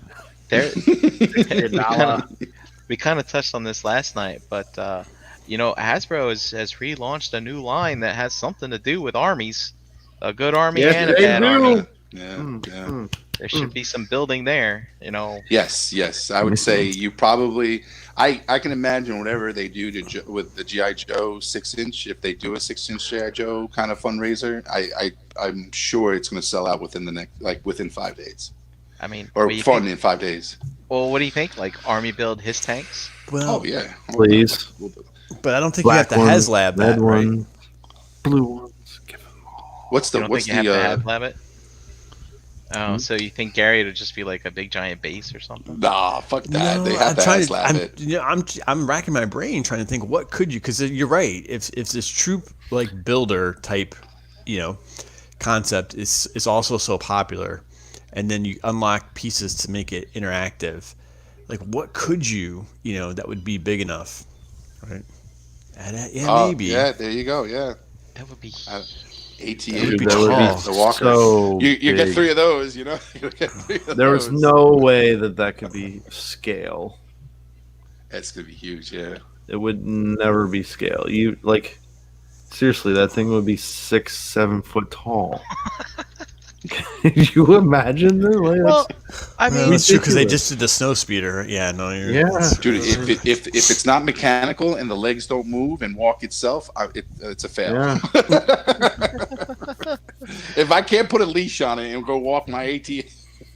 there $1. we kind of touched on this last night, but Hasbro has relaunched a new line that has something to do with armies, a good army Yes, and a they bad do. army. Yeah. There should be some building there, Yes. I would say you probably. I can imagine whatever they do with the GI Joe 6-inch. If they do a 6-inch GI Joe kind of fundraiser, I'm sure it's going to sell out within the next within 5 days, I mean, or what do you fun think? in 5 days. Well, what do you think? Like army build his tanks? Well, Oh yeah, Please. but I don't think Black you have to one, HasLab red that, right? one, blue ones. Give them all. What's You the don't what's think you have to the have lab it? Oh, so you think Gary would just be like a big giant base or something? nah? Fuck that. No, They have I'm to trying HasLab I'm, it. I'm racking my brain trying to think what could you, because you're right. If this troop like builder type, concept is also so popular, and then you unlock pieces to make it interactive. Like what could you that would be big enough, right? Yeah, maybe. Yeah, there you go. Yeah, That would be. AT-AT. Dude, that would tall. the Walker. so you get big. 3 of those. You get 3 of There was those. no way that could be scale. That's gonna be huge. Yeah. It would never be scale. Seriously, that thing would be 6-7 foot tall. Can you imagine that? Well, I Well, mean, that's true because they ridiculous. just did the snow speeder. Yeah, no, you're, Yeah. that's- Dude, if it's not mechanical and the legs don't move and walk itself, it's a fail. Yeah. If I can't put a leash on it and go walk my AT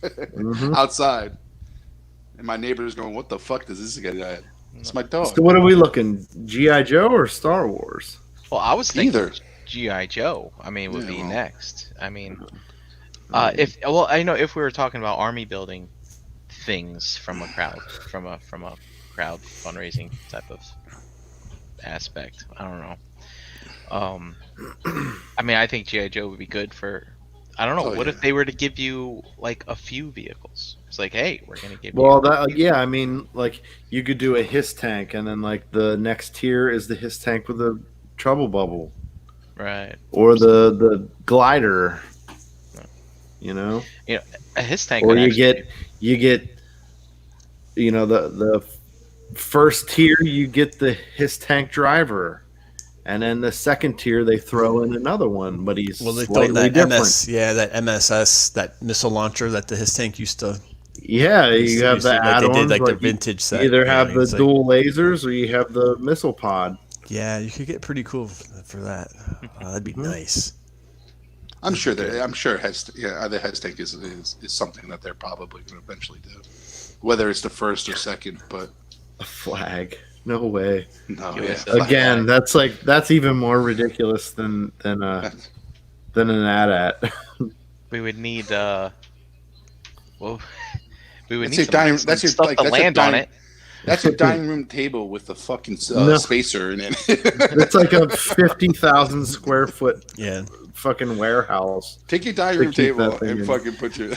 Mhm. outside, and my neighbor's going, "What the fuck does this guy have?" It's my dog. So what are we looking? G.I. Joe or Star Wars? well, I was thinking Either. GI Joe. I mean, would Yeah, be well. next. I mean, if we were talking about army building things from a crowd fundraising type of aspect, I don't know. I mean, I think GI Joe would be good for. I don't know. Oh, What yeah. if they were to give you like a few vehicles? It's like, hey, we're gonna give Well, you. I mean, like you could do a hiss tank, and then like the next tier is the hiss tank with the trouble bubble, Right. or the glider. A his tank. Or would you actually get the first tier you get the hiss tank driver, and then the second tier they throw in another one, but he's well, they thought slightly that different. that MSS, that missile launcher that his tank used to. Yeah, you have the like they add-ons. did like the you vintage set. either have the it's like- dual lasers or you have the missile pod. Yeah, you could get pretty cool for that. That'd be nice. I'm sure either head tank is something that they're probably going to eventually do, whether it's the first or second. But A flag. No way. No, Give yeah. us a- Again, that's even more ridiculous than an AT-AT. We would need well, we would That's need your some, dining. some That's your stuff like. to That's your land on dining. it. That's your dining room table with the fucking No. spacer in it. It's like a 50,000 square foot Yeah. fucking warehouse. Take your dining To room keep table that thing and in. fucking put your.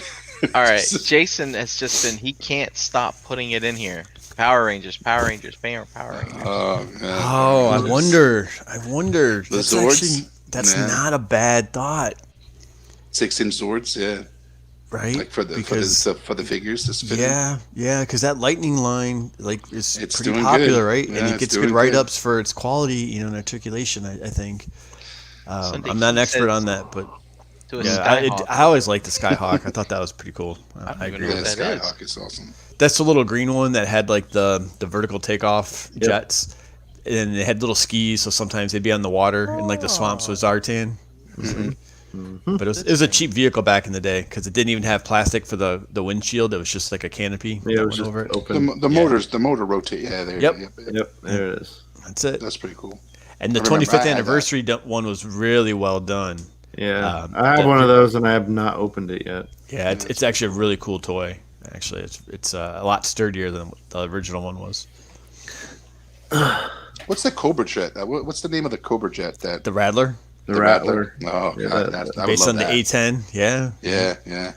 All right, Jason has just been. He can't stop putting it in here. Power Rangers, Power Rangers, Power Rangers. Oh, man. Oh, I wonder. The That's Zords? that's Yeah. not a bad thought, 6-inch swords, yeah. right? Like for the because for the figures. To spin. yeah, because that lightning line like is It's pretty doing popular, good. right? Yeah, And it it's gets doing good good. write-ups for its quality, and articulation. I think. Sunday I'm not an he expert said on that, but To a yeah, Skyhawk. I always liked the Skyhawk. I thought that was pretty cool. I don't I even agree. know Yeah, what the that is. Skyhawk is awesome. That's the little green one that had like the vertical takeoff Yep. jets, and it had little skis, so sometimes they'd be on the water in like the swamps with Zartan. But it was a cheap vehicle back in the day because it didn't even have plastic for the windshield. It was just like a canopy Yeah, that it went was just over it. open. The motor rotate. Yeah, there. Yep. Yep, there it is. That's it. That's pretty cool. And the I remember I 25th had that. anniversary one was really well done. Yeah, Um, I have that- one of those and I have not opened it yet. Yeah, it's actually a really cool toy. Actually, it's a lot sturdier than the original one was. What's the Cobra Jet? What's the name of the Cobra Jet? That The Rattler, The Rattler. Oh, Yeah, God, that- I would based love on the that. A10. Yeah. Yeah.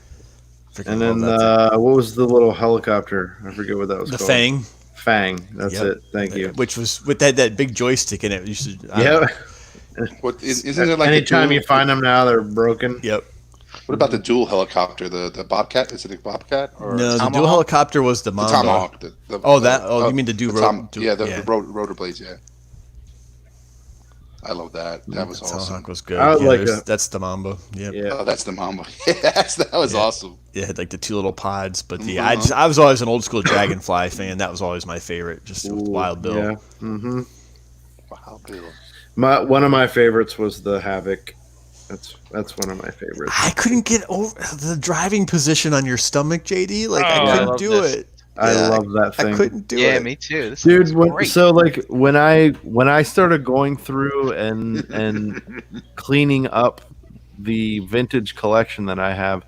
Freaking And then love that thing. what was the little helicopter? I forget what that was The called. Fang, Fang. That's Yep. it. Thank you. which was with that big joystick in it. You should. I don't Yeah. know. What isn't it like? Anytime a you dual, find them now, they're broken. Yep. what about the dual helicopter? The Bobcat? Is it a Bobcat or No, the Tomahawk? dual helicopter was the the Mamba. Tomahawk? You mean the rotor blades? Yeah. I love that. That was Tomahawk awesome. was good. I would like that's the Mamba. Yep. Yeah. Oh, that's the Mamba. Yes, that was Yeah. awesome. It had like the two little pods, but Mhm. I was always an old school Dragonfly fan. That was always my favorite. Just with Ooh, Wild Bill. Yeah. Mm-hmm. Wow, Bill. One of my favorites was the Havoc. That's one of my favorites. I couldn't get over the driving position on your stomach, JD. Like I Oh, I couldn't love do this. it. I Yeah, love that thing. I couldn't do Yeah, it. me too. This Dude, is when great. when I started going through and cleaning up the vintage collection that I have,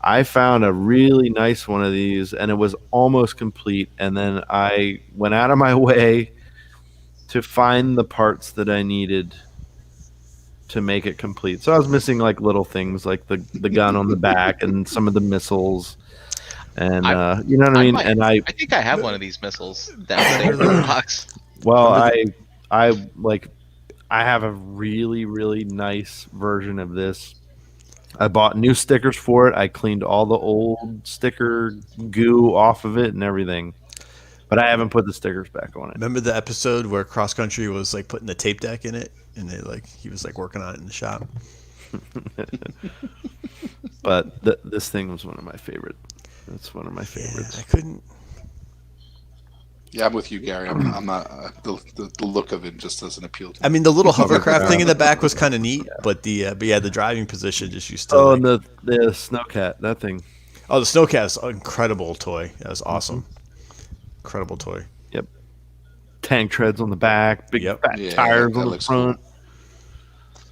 I found a really nice one of these and it was almost complete, and then I went out of my way to find the parts that I needed to make it complete. So I was missing like little things like the gun on the back and some of the missiles, and you know what I mean. might- And I think I have one of these missiles downstairs in the box. well, I have a really, really nice version of this. I bought new stickers for it. I cleaned all the old sticker goo off of it and everything, but I haven't put the stickers back on it. Remember the episode where Cross Country was like putting the tape deck in it, and he was like working on it in the shop. But this thing was one of my favorite. That's one of my Yeah, favorites. I couldn't. Yeah, I'm with you, Gary. I'm not. The look of it just doesn't appeal to me. I mean, the little hovercraft thing in the back was kind of neat, but the driving position just used to. Oh, like- and the Snowcat, that thing. Oh, the Snowcat's an incredible toy. That was awesome. Incredible toy. Tank treads on the back, big Yep. fat Yeah, tires that on the looks front,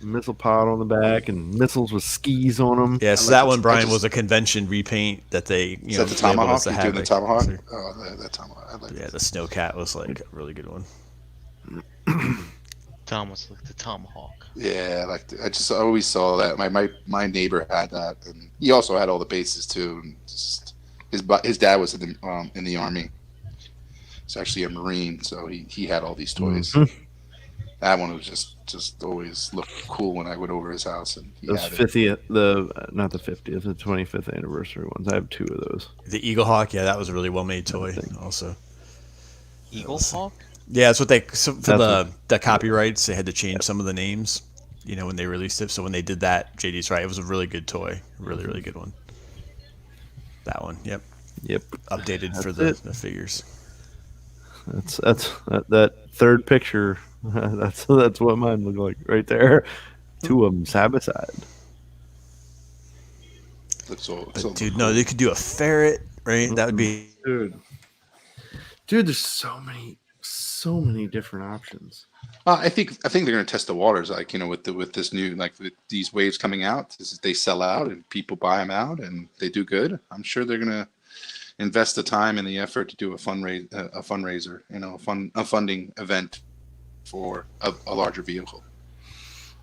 missile pod on the back, and missiles with skis on them. Yeah, so like that it. one, Brian, I just- was a convention repaint that they, Is that the Tomahawk? You doing the Tomahawk? Oh, that Tomahawk. I like Yeah, that. the Snowcat was like a really good one. Tom was like the Tomahawk. Yeah, I always saw that. My neighbor had that, and he also had all the bases too. And just, his dad was in the army. He's actually a Marine, so he had all these toys. Mhm. That one was just always looked cool when I went over his house, and he Those had it. 50th, not the 50th, the 25th anniversary ones. I have two of those. The Eagle Hawk, yeah, that was a really well made toy. Also, Eagle Hawk? yeah, that's what they for That's the copyrights. They had to change some of the names, when they released it. So when they did that, JD's right. It was a really good toy, really really good one. That one, yep, Yep. updated for That's the figures. That third picture. That's what mine looked like right there. Two of them side by side. But dude, no, they could do a ferret, right? That would be Dude, there's so many so many different options. I think they're going to test the waters, like with this new with these waves coming out. They sell out and people buy them out and they do good. I'm sure they're going to invest the time and the effort to do a fundraiser, a funding event for a larger vehicle.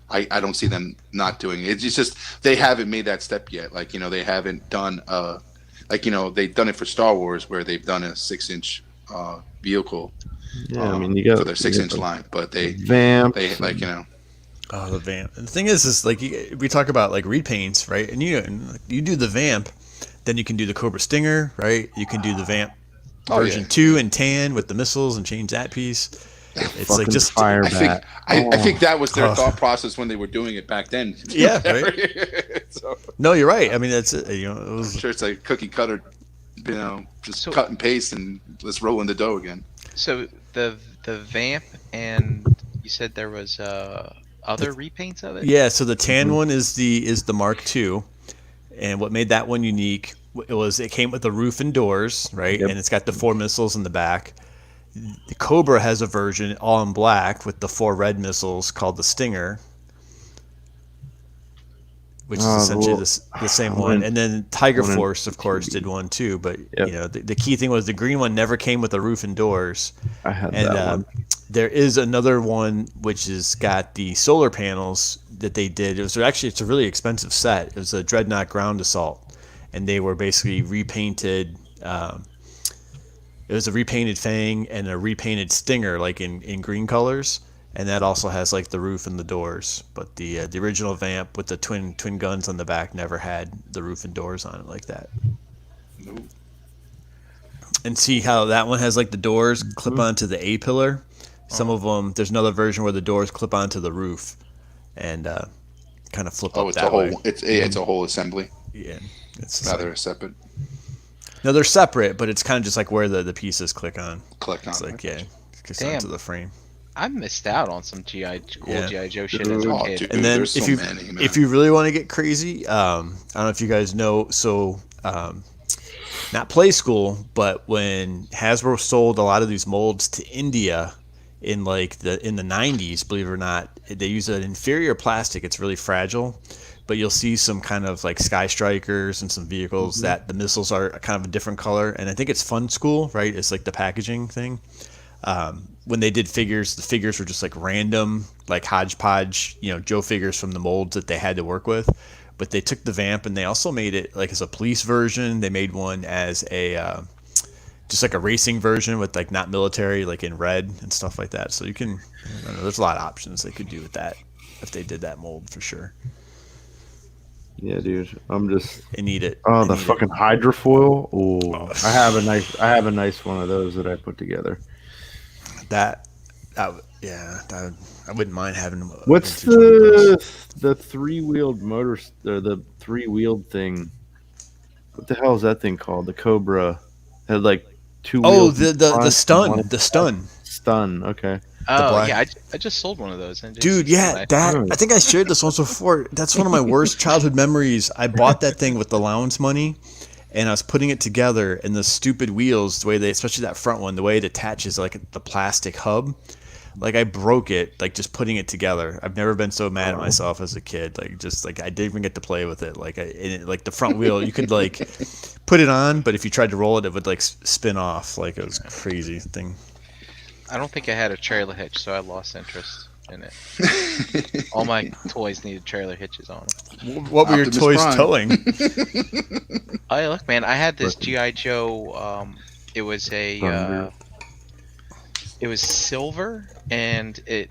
I don't see them not doing it. It's just they haven't made that step yet. They haven't done they've done it for Star Wars where they've done a 6-inch vehicle. Yeah, I mean, you got for their 6-inch line, but they vamp. Oh, the vamp. And the thing is we talk about like repaints, right? And you do the vamp, then you can do the Cobra Stinger, right? You can do the vamp version 2 in tan with the missiles and change that piece. It's like just fire bat. I think that was their thought process when they were doing it back then. Yeah, right. No, you're right. I mean, that's it. It was. I'm sure it's like cookie cutter, just cut and paste and let's roll in the dough again. So the vamp, and you said there was other repaints of it. Yeah. So the tan one is the Mark II, and what made that one unique it came with the roof and doors, right? Yep. And it's got the 4 missiles in the back. The Cobra has a version all in black with the 4 red missiles called the Stinger, which is essentially the same one. And then Tiger Force, of course, did one too. But the key thing was the green one never came with a roof and doors. I had that one. There is another one which has got the solar panels that they did. It's a really expensive set. It was a Dreadnought Ground Assault, and they were basically repainted. It was a repainted Fang and a repainted Stinger, like in green colors, and that also has like the roof and the doors. But the original Vamp with the twin guns on the back never had the roof and doors on it like that. Nope. And see how that one has like the doors clip onto the A pillar. Some of them, there's another version where the doors clip onto the roof, and kind of flip up it's that a whole. way. It's a whole assembly. Yeah, it's rather separate. No, they're separate, but it's kind of just like where the pieces click on. It's like, it clicks onto the frame. I missed out on some G.I. Joe shit as a kid. Dude, and then if you really want to get crazy, I don't know if you guys know, not Play School, but when Hasbro sold a lot of these molds to India in the 90s, believe it or not, they use an inferior plastic. It's really fragile. But you'll see some kind of like Sky Strikers and some vehicles that the missiles are kind of a different color. And I think it's Fun School, right? It's like the packaging thing. When they did figures, the figures were just like random, like hodgepodge, Joe figures from the molds that they had to work with. But they took the Vamp and they also made it like as a police version. They made one as a just like a racing version with like not military, like in red and stuff like that. So you can, there's a lot of options they could do with that if they did that mold for sure. Yeah, dude. I'm just. I need it. Oh, the fucking hydrofoil. Oh, I have a nice one of those that I put together. I wouldn't mind having. What's the 3-wheeled motor? The 3-wheeled thing. What the hell is that thing called? The Cobra had like 2 wheels. Oh, the stun. The stun. Stun. Okay. Oh yeah, I just sold one of those. Dude, yeah, I think I shared this once before. That's one of my worst childhood memories. I bought that thing with the allowance money, and I was putting it together, and the stupid wheels, the way especially that front one, the way it attaches like the plastic hub, like I broke it, like just putting it together. I've never been so mad at myself as a kid. Like just like I didn't even get to play with it. Like like the front wheel, you could like put it on, but if you tried to roll it, it would like spin off. Like it was a crazy thing. I don't think I had a trailer hitch, so I lost interest in it. All my toys needed trailer hitches on them. What were your toys towing? Oh, yeah, look, man, I had this G.I. Joe. It was it was silver, and it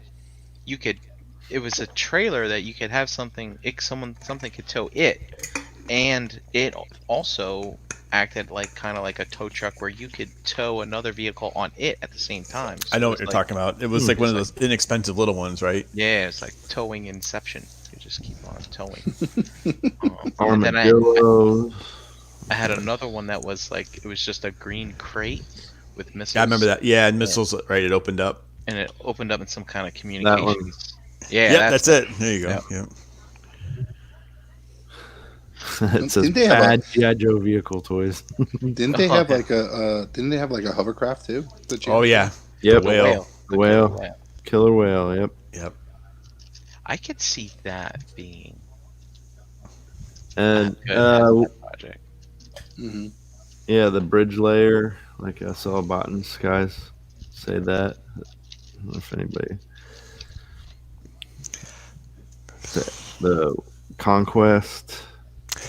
was a trailer that you could have something could tow it, and it also acted like kind of like a tow truck where you could tow another vehicle on it at the same time. So I know what you're talking about. It was like one of those inexpensive little ones, right? Yeah, it's like towing Inception. You just keep on towing. And then I had another one that was like, it was just a green crate with missiles. Yeah, I remember that. Yeah, and missiles, right? It opened up. And it opened up in some kind of communications. Yeah, that's it. There you go. Yeah. It says bad G.I. Joe vehicle toys. Didn't they have like a hovercraft too? Oh yeah, Yep. The whale. The whale. Killer whale. Yep. Yep. I could see that being And good as that project. Mm-hmm. yeah, the bridge layer. Like I saw Botan's guys say that. I don't know if anybody. The Conquest.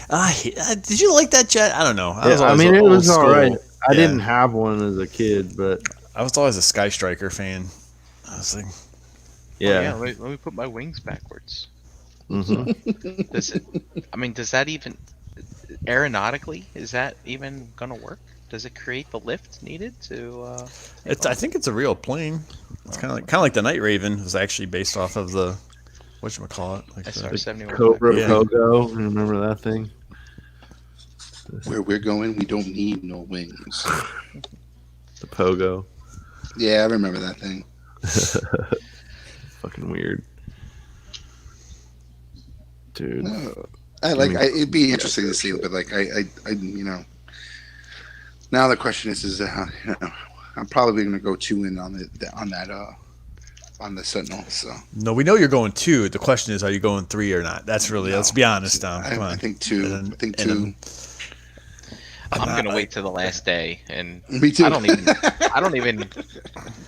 Did you like that jet? I don't know. I mean, it was all right. I Yeah. didn't have one as a kid, but I was always a Sky Striker fan. I was like, yeah. Let me put my wings backwards. hmm Does it? I mean, does that even aeronautically? Is that even gonna work? Does it create the lift needed to? I think it's a real plane. It's kind of like the Night Raven was actually based off of the whatchamacallit, like the, SR-71. Cobra Yeah. Pogo. Remember that thing? Where we're going, we don't need no wings. The Pogo. Yeah, I remember that thing. Fucking weird. Dude. It'd be interesting to see, but like I now the question is I'm probably gonna go 2 in on the Sentinel. So No, we know you're going 2. The question is, are you going 3 or not? That's really. No. Let's be honest, Tom. Come on. I think 2. And- I think and 2. I'm gonna wait till the last day, and Me too. I don't even.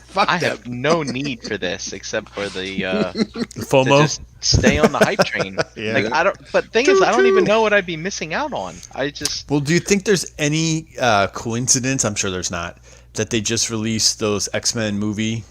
Fuck I that. have no need for this except for the The to FOMO. just stay on the hype train. Yeah. Like I don't. But thing is, I don't even know what I'd be missing out on. I just. Well, do you think there's any coincidence? I'm sure there's not. That they just released those X-Men movie,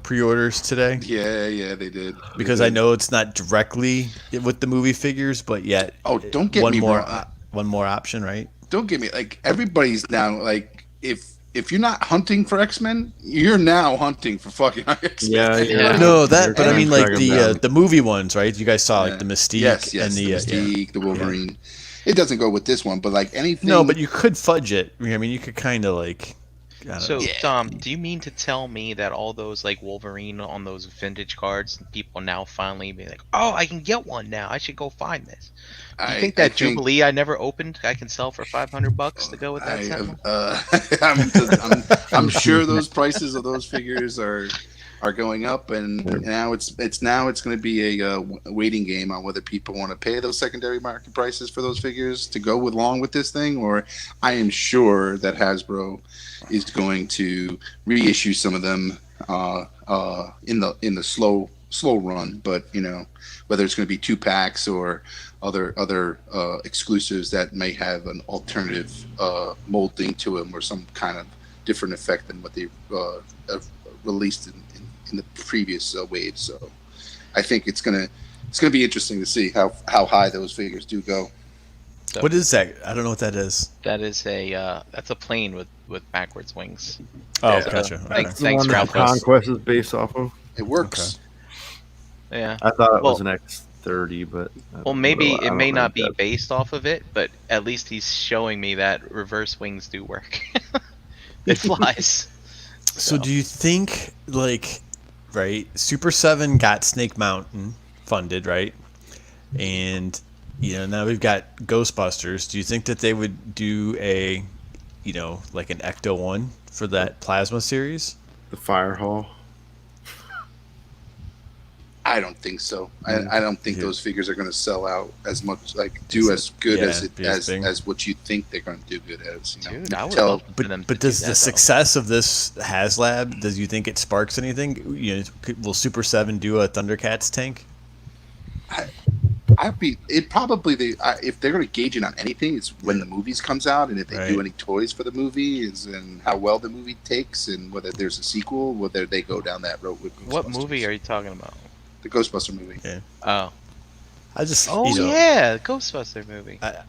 pre-orders today. Yeah, they did. Because I know it's not directly with the movie figures, but yet. Oh, don't get one me more, wrong. one more option, right? Don't get me like everybody's now like if you're not hunting for X-Men, you're now hunting for fucking X-Men. Yeah. No, that. But I mean, like Track 'em down. the movie ones, right? You guys saw Yeah. like the Mystique Yes, and the Mystique, the Wolverine. It doesn't go with this one, but like anything. No, but you could fudge it. I mean, you could kind of like. I don't So know. Tom, do you mean to tell me that all those like Wolverine on those vintage cards, people now finally be like, oh, I can get one now. I should go find this. Do you think that Jubilee I never opened, I can sell for $500 to go with that Sentinel? I'm sure those prices of those figures are going up, and now it's going to be a waiting game on whether people want to pay those secondary market prices for those figures to go along with this thing, or I am sure that Hasbro is going to reissue some of them in the slow run, but whether it's going to be 2-packs or other exclusives that may have an alternative molding to them or some kind of different effect than what they have released in the previous wave. So I think it's gonna be interesting to see how high those figures do go. So What is that? I don't know what that is. that is that's a plane with backwards wings. Oh, Yeah. gotcha. Okay. Thanks, The one that Ralph. Conquest is based off of. It works. Yeah. I thought it was Well- an X30, but Well, maybe I it don't may know not if be that's- based off of it, but at least he's showing me that reverse wings do work. It flies. So do you think right? Super 7 got Snake Mountain funded, right? And now we've got Ghostbusters. Do you think that they would do a like an Ecto 1 for that Plasma series? The Fire Hall. I don't think so. I don't think Yeah. those figures are going to sell out as much, do as good Yeah, as be as big. as what you think they're going to do good as. Dude, I would Tell- love for them to But do does that, the though. success of this HasLab, does you think it sparks anything? Will Super 7 do a Thundercats tank? If they're going to gauge it on anything, it's when the movies comes out, and if they Right. do any toys for the movie, and how well the movie takes, and whether there's a sequel, whether they go down that road with What Ghostbusters. movie are you talking about? The Ghostbuster movie. Oh. I just Oh yeah, the Ghostbuster movie. I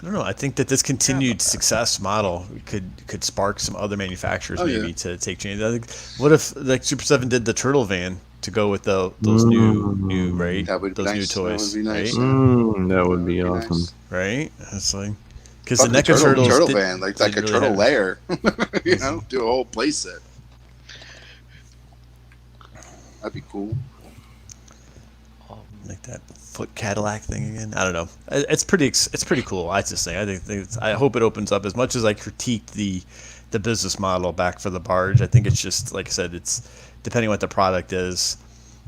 don't know. I think that this continued success model could spark some other manufacturers Oh, maybe yeah. to take change. I think, what if like Super 7 did the Turtle Van to go with those new right That would be those new nice. toys, That would be nice. right? That would be That'd be awesome. nice. Right? It's like because Fuck the NECA turtle Turtles van, like a didn't really turtle have- lair. Do a whole play set. That'd be cool. like that foot Cadillac thing again. I don't know. It's pretty cool. I just think. I hope it opens up as much as I critiqued the the business model back for the barge. I think it's just like I said, it's depending what the product is.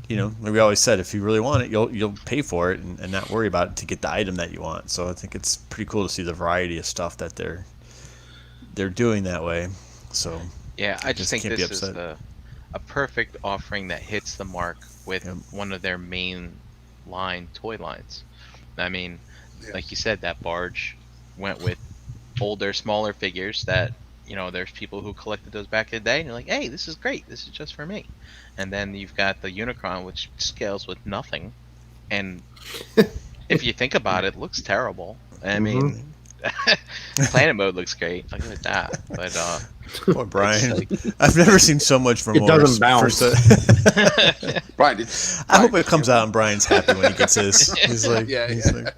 You know, like we always said, if you really want it, you'll pay for it and not worry about it to get the item that you want. So I think it's pretty cool to see the variety of stuff that they're doing that way. So Yeah, I just think can't be this is upset. a perfect offering that hits the mark with Yep. one of their main line toy lines. I mean, Yeah. like you said, that barge went with older, smaller figures that, you know, there's people who collected those back in the day, and you're like, hey, this is great, this is just for me. And then you've got the Unicron, which scales with nothing, and if you think about it, looks terrible. I mean, planet mode looks great, I'll give it that. But Poor Brian. it's I've never seen so much remorse. doesn't bounce. Brian, I hope it comes out and Brian's happy when he gets his. He's like, Yeah, he's yeah. like,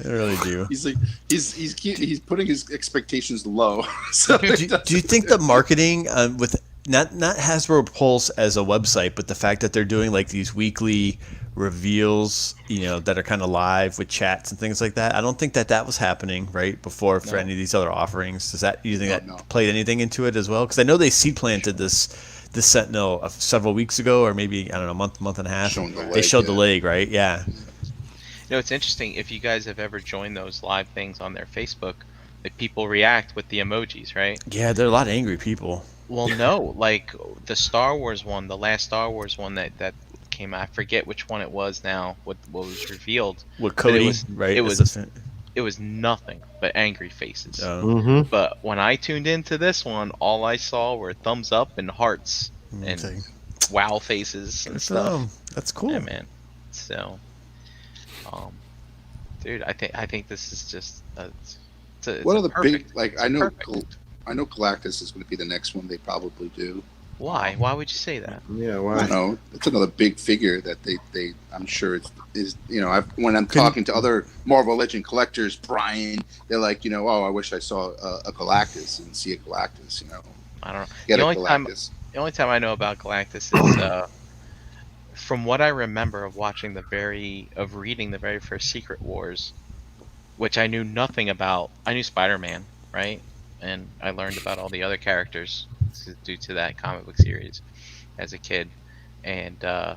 I really do. he's like he's putting his expectations low. So Do you think the marketing with not Hasbro Pulse as a website, but the fact that they're doing like these weekly reveals, you know, that are kind of live with chats and things like that? I don't think that was happening right before for any of these other offerings. Does that you think that No. played anything into it as well? Because I know they seed planted this Sentinel several weeks ago, or maybe I don't know, month and a half. Showing the They leg, showed the yeah. leg, right? Yeah. You know, it's interesting, if you guys have ever joined those live things on their Facebook, that people react with the emojis, right? Yeah, there are a lot of angry people. Well, no, like the Star Wars one, the last Star Wars one that came out, I forget which one it was now, what was revealed. With But it Cody, was- right? it as was- the- It was nothing but angry faces. Mm-hmm. But when I tuned into this one, all I saw were thumbs up and hearts and okay. wow faces and Good for stuff. them. That's cool. Yeah, man. So, dude, I think this is just it's One a of the perfect, big, like I know perfect. Galactus is going to be the next one they probably do. Why? Why would you say that? Yeah, I why? don't know. It's another big figure that they I'm sure is you know when I'm talking to other Marvel Legend collectors, Brian, they're like, you know, oh, I wish I saw a Galactus and see a Galactus, you know, I don't know. get The a only time- Galactus. The only time I know about Galactus is from what I remember of watching reading the very first Secret Wars, which I knew nothing about. I knew Spider-Man, right? And I learned about all the other characters due to that comic book series as a kid. And I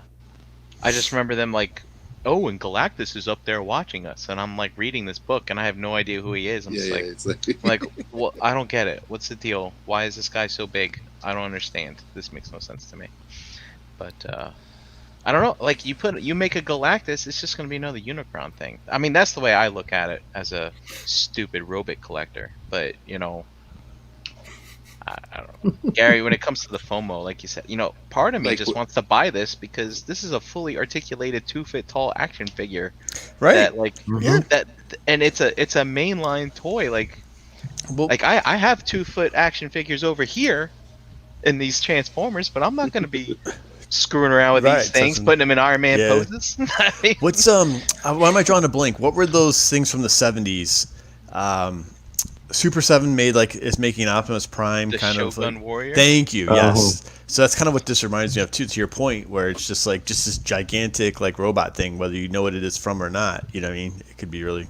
just remember them like, oh, and Galactus is up there watching us. And I'm like reading this book and I have no idea who he is. I'm Yeah, just yeah, like, it's like I'm like, well, I don't get it. What's the deal? Why is this guy so big? I don't understand. This makes no sense to me. But I don't know. Like you make a Galactus, it's just gonna be another Unicron thing. I mean, that's the way I look at it as a stupid robot collector. But you know, I don't know, Gary. When it comes to the FOMO, like you said, you know, part of me Like, just wants to buy this because this is a fully articulated 2-foot tall action figure Right. that like Yeah. that, and it's a mainline toy like. Well, Like I have 2-foot action figures over here in these Transformers, but I'm not going to be screwing around with Right, these things, doesn't- putting them in Iron Man Yeah. poses. I mean, what's why am I drawing a blank? What were those things from the 70s? Super 7 is making Optimus Prime the kind of Shogun like, Warrior. Thank you. Oh. Yes. So that's kind of what this reminds me of too, to your point, where it's just like this gigantic like robot thing, whether you know what it is from or not. You know what I mean? It could be really.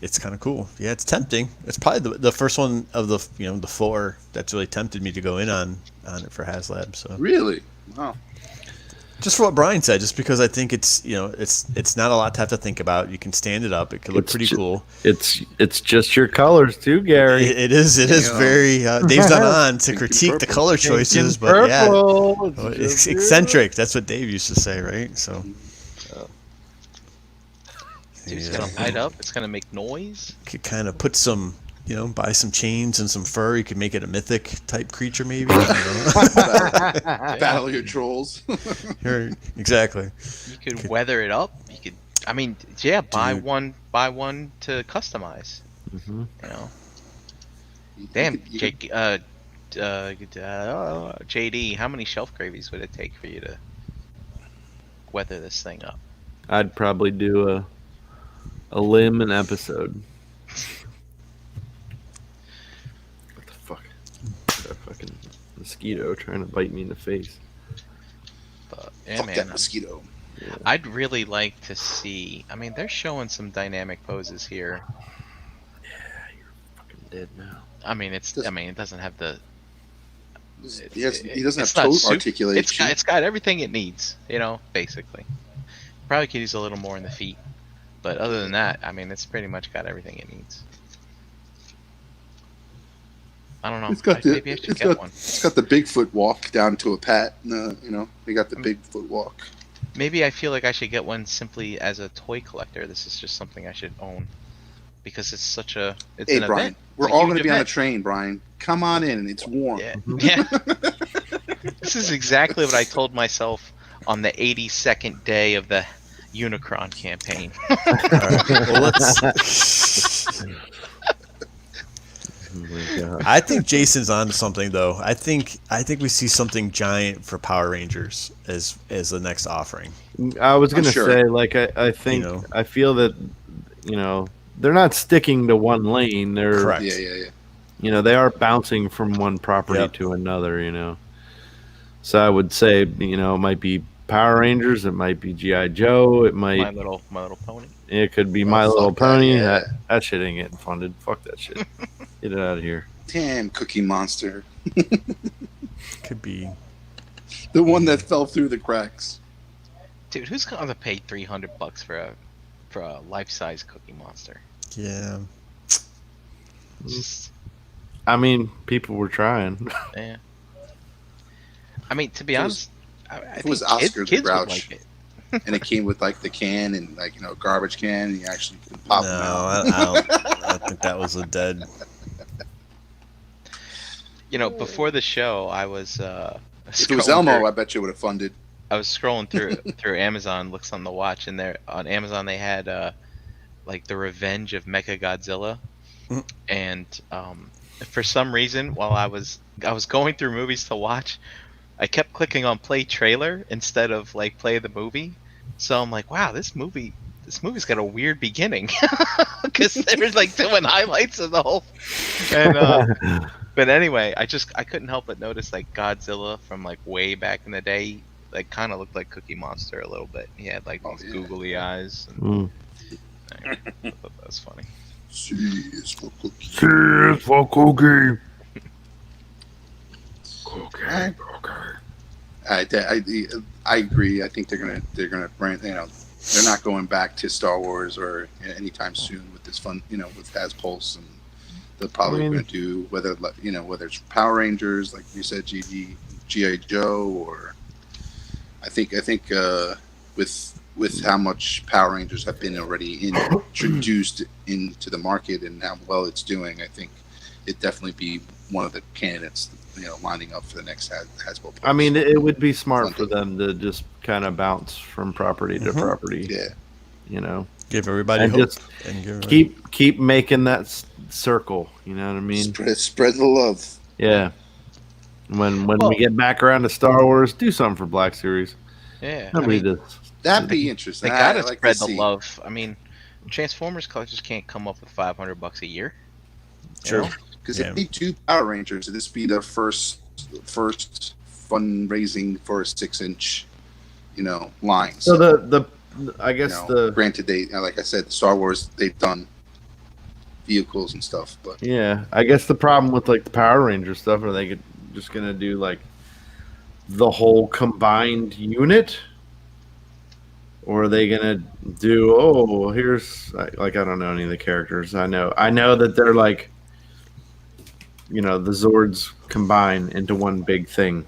It's kind of cool. Yeah, it's tempting. It's probably the first one of the the 4 that's really tempted me to go in on it for HasLab. So really, wow. just for what Brian said, just because I think it's it's not a lot to have to think about. You can stand it up. It could look It's pretty ju- cool. It's just your colors too, Gary. It is Yeah. very. Dave's not on to Pink and critique the purple. color Pink choices, and but yeah, purple. well, It's it's just eccentric. That's what Dave used to say, right? So. Dude, it's Yeah. gonna light up. It's gonna make noise. Could kind of put some, buy some chains and some fur. You could make it a mythic type creature, maybe. I don't know. Battle your trolls. Here- exactly. You could weather it up. You could. I mean, yeah, buy Dude. one to customize. Mhm. You know, You damn, could- you Jake, JD, how many shelf gravies would it take for you to weather this thing up? I'd probably do a limb an episode. What the fuck? That fucking mosquito trying to bite me in the face. But yeah, Fuck man, that mosquito. I'd really like to see. I mean, they're showing some dynamic poses here. did. No. I mean, it doesn't have the. He doesn't It's have not toe super- articulation. It's got everything it needs, basically. Probably could use a little more in the feet, but other than that, I mean, it's pretty much got everything it needs. I don't know. Maybe I should get one. It's got the Bigfoot walk down to a pat. They got the Bigfoot walk. Maybe I feel like I should get one simply as a toy collector. This is just something I should own because it's such a. It's Hey, an Brian, event. we're It's a all huge going to be on a event. train, Brian. Come on in. It's warm. Yeah. Yeah. This is exactly what I told myself on the 82nd day of the Unicron campaign. All right. Well, let's. Oh my God. I think Jason's on to something, though. I think we see something giant for Power Rangers as the next offering. I was gonna sure. say, like, I think, I feel that, they're not sticking to one lane. They're Correct. Yeah. they are bouncing from one property Yep. to another. So I would say, it might be Power Rangers, it might be GI Joe, it might, My little pony. it could be Oh, My Little fuck that, Pony. yeah. That shit ain't getting funded. Fuck that shit. Get it out of here. Damn, Cookie Monster. Could be. The one that fell through the cracks. Dude, who's gonna pay $300 for a life-size Cookie Monster? Yeah. Just, I mean, people were trying. yeah. I mean, to be If it honest, I it was think Oscar the kids would Grouch. like it. And it came with like the can and garbage can, and you actually can pop No, them out. I think that was a dead. Before the show, I was If it was scrolling Elmo, through- I bet you would have funded. I was scrolling through Amazon, looks on the watch, and there on Amazon they had like the Revenge of Mecha Godzilla, Mm. and for some reason while I was going through movies to watch, I kept clicking on play trailer instead of like play the movie. So I'm like, wow, this movie's got a weird beginning because they were like doing highlights of the whole. And but anyway, I couldn't help but notice like Godzilla from like way back in the day, like kind of looked like Cookie Monster a little bit. He had like these googly eyes. And, I thought that was funny. C is for cookie. Cheers for cookie. I agree. I think they're gonna brand. They're not going back to Star Wars or anytime soon with this fun. With Haspulse, and they're probably going to do whether it's Power Rangers, like you said, GI Joe, or I think with how much Power Rangers have been already introduced into the market and how well it's doing, I think it'd definitely be one of the candidates, lining up for the next Hasbro. I mean, it would be smart for them to just kind of bounce from property to property. Yeah. Give everybody And hope. just And give everybody- keep making that circle. You know what I mean? Spread the love. Yeah. When we get back around to Star Wars, do something for Black Series. Yeah, Nobody does. That'd be interesting. they gotta I'd like spread to the see. love. I mean, Transformers collectors can't come up with $500 a year. True. Because Yeah. it'd be 2 Power Rangers. This be the first fundraising for a 6-inch, line. So the I guess granted, they like I said, Star Wars, they've done vehicles and stuff, but I guess the problem with like the Power Ranger stuff, are they just gonna do like the whole combined unit, or are they gonna do here's like I don't know any of the characters. I know that they're like the Zords combine into one big thing.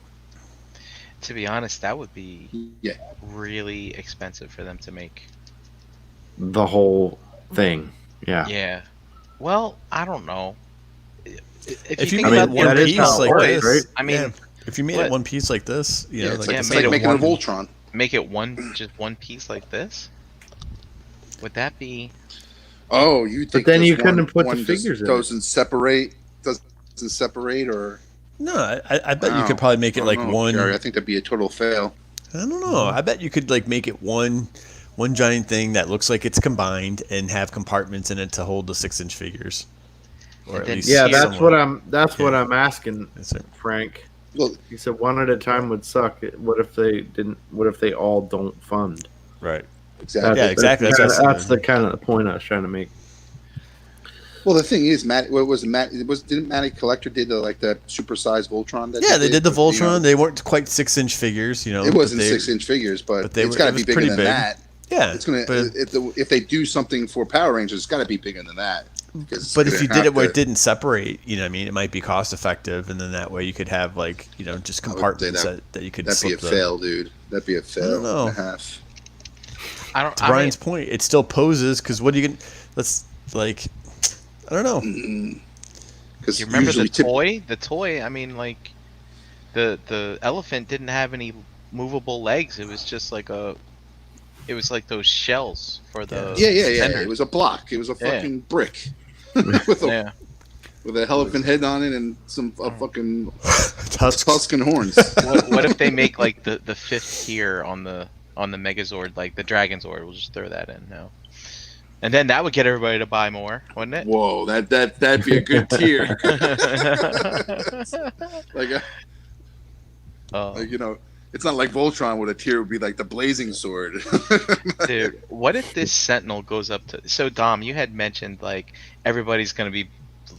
To be honest, that would be yeah. really expensive for them to make. The whole thing. Yeah. Yeah. Well, I don't know. If you think made about it the one that is piece how it like works, this, right? I mean, yeah. If you made what- it one piece like this, Yeah, it's yeah, like, made it making one- a Voltron. make it just one piece like this, would that be? Oh, you think? then this you couldn't one- put the one just figures in it. doesn't separate, or no, I bet you Wow. could probably make I it don't like know, one. Gary, I think that'd be a total fail. I don't know. I bet you could like make it one giant thing that looks like it's combined and have compartments in it to hold the 6-inch figures. Or at then- least Yeah, that's somewhat. what I'm asking, That's it. Frank. Well, He said one at a time would suck. What if they didn't? What if they all don't fund? Right. exactly. Yeah, exactly. That's That's what I the said. kind of the point I was trying to make. Well, the thing is, Matt. What was it, Matt? Didn't Matty Collector did like the supersized Voltron? They did the but, Voltron. They weren't quite 6-inch figures. It wasn't 6-inch figures, but it's got to be bigger than that. Yeah, it's gonna. If they do something for Power Rangers, it's got to be bigger than that. But if you did it where it didn't separate, you know what I mean, it might be cost effective, and then that way you could have like, you know, just compartments that you could. That'd be a fail, dude. That'd be a fail and a half. To Brian's point, it still poses because what are you gonna? Let's like, I don't know. Because you remember the toy? The toy. I mean, like, the elephant didn't have any movable legs. It was just like It was like those shells for the. Yeah. It was a block. It was a fucking brick. with a elephant head on it and some fucking tusks and horns. What if they make like the 5th tier on the Megazord, like the Dragon Zord? We'll just throw that in now, and then that would get everybody to buy more, wouldn't it? Whoa, that'd be a good tier. like you know. It's not like Voltron where the tier would be like the blazing sword. Dude, what if this Sentinel goes up to... So, Dom, you had mentioned, like, everybody's going to be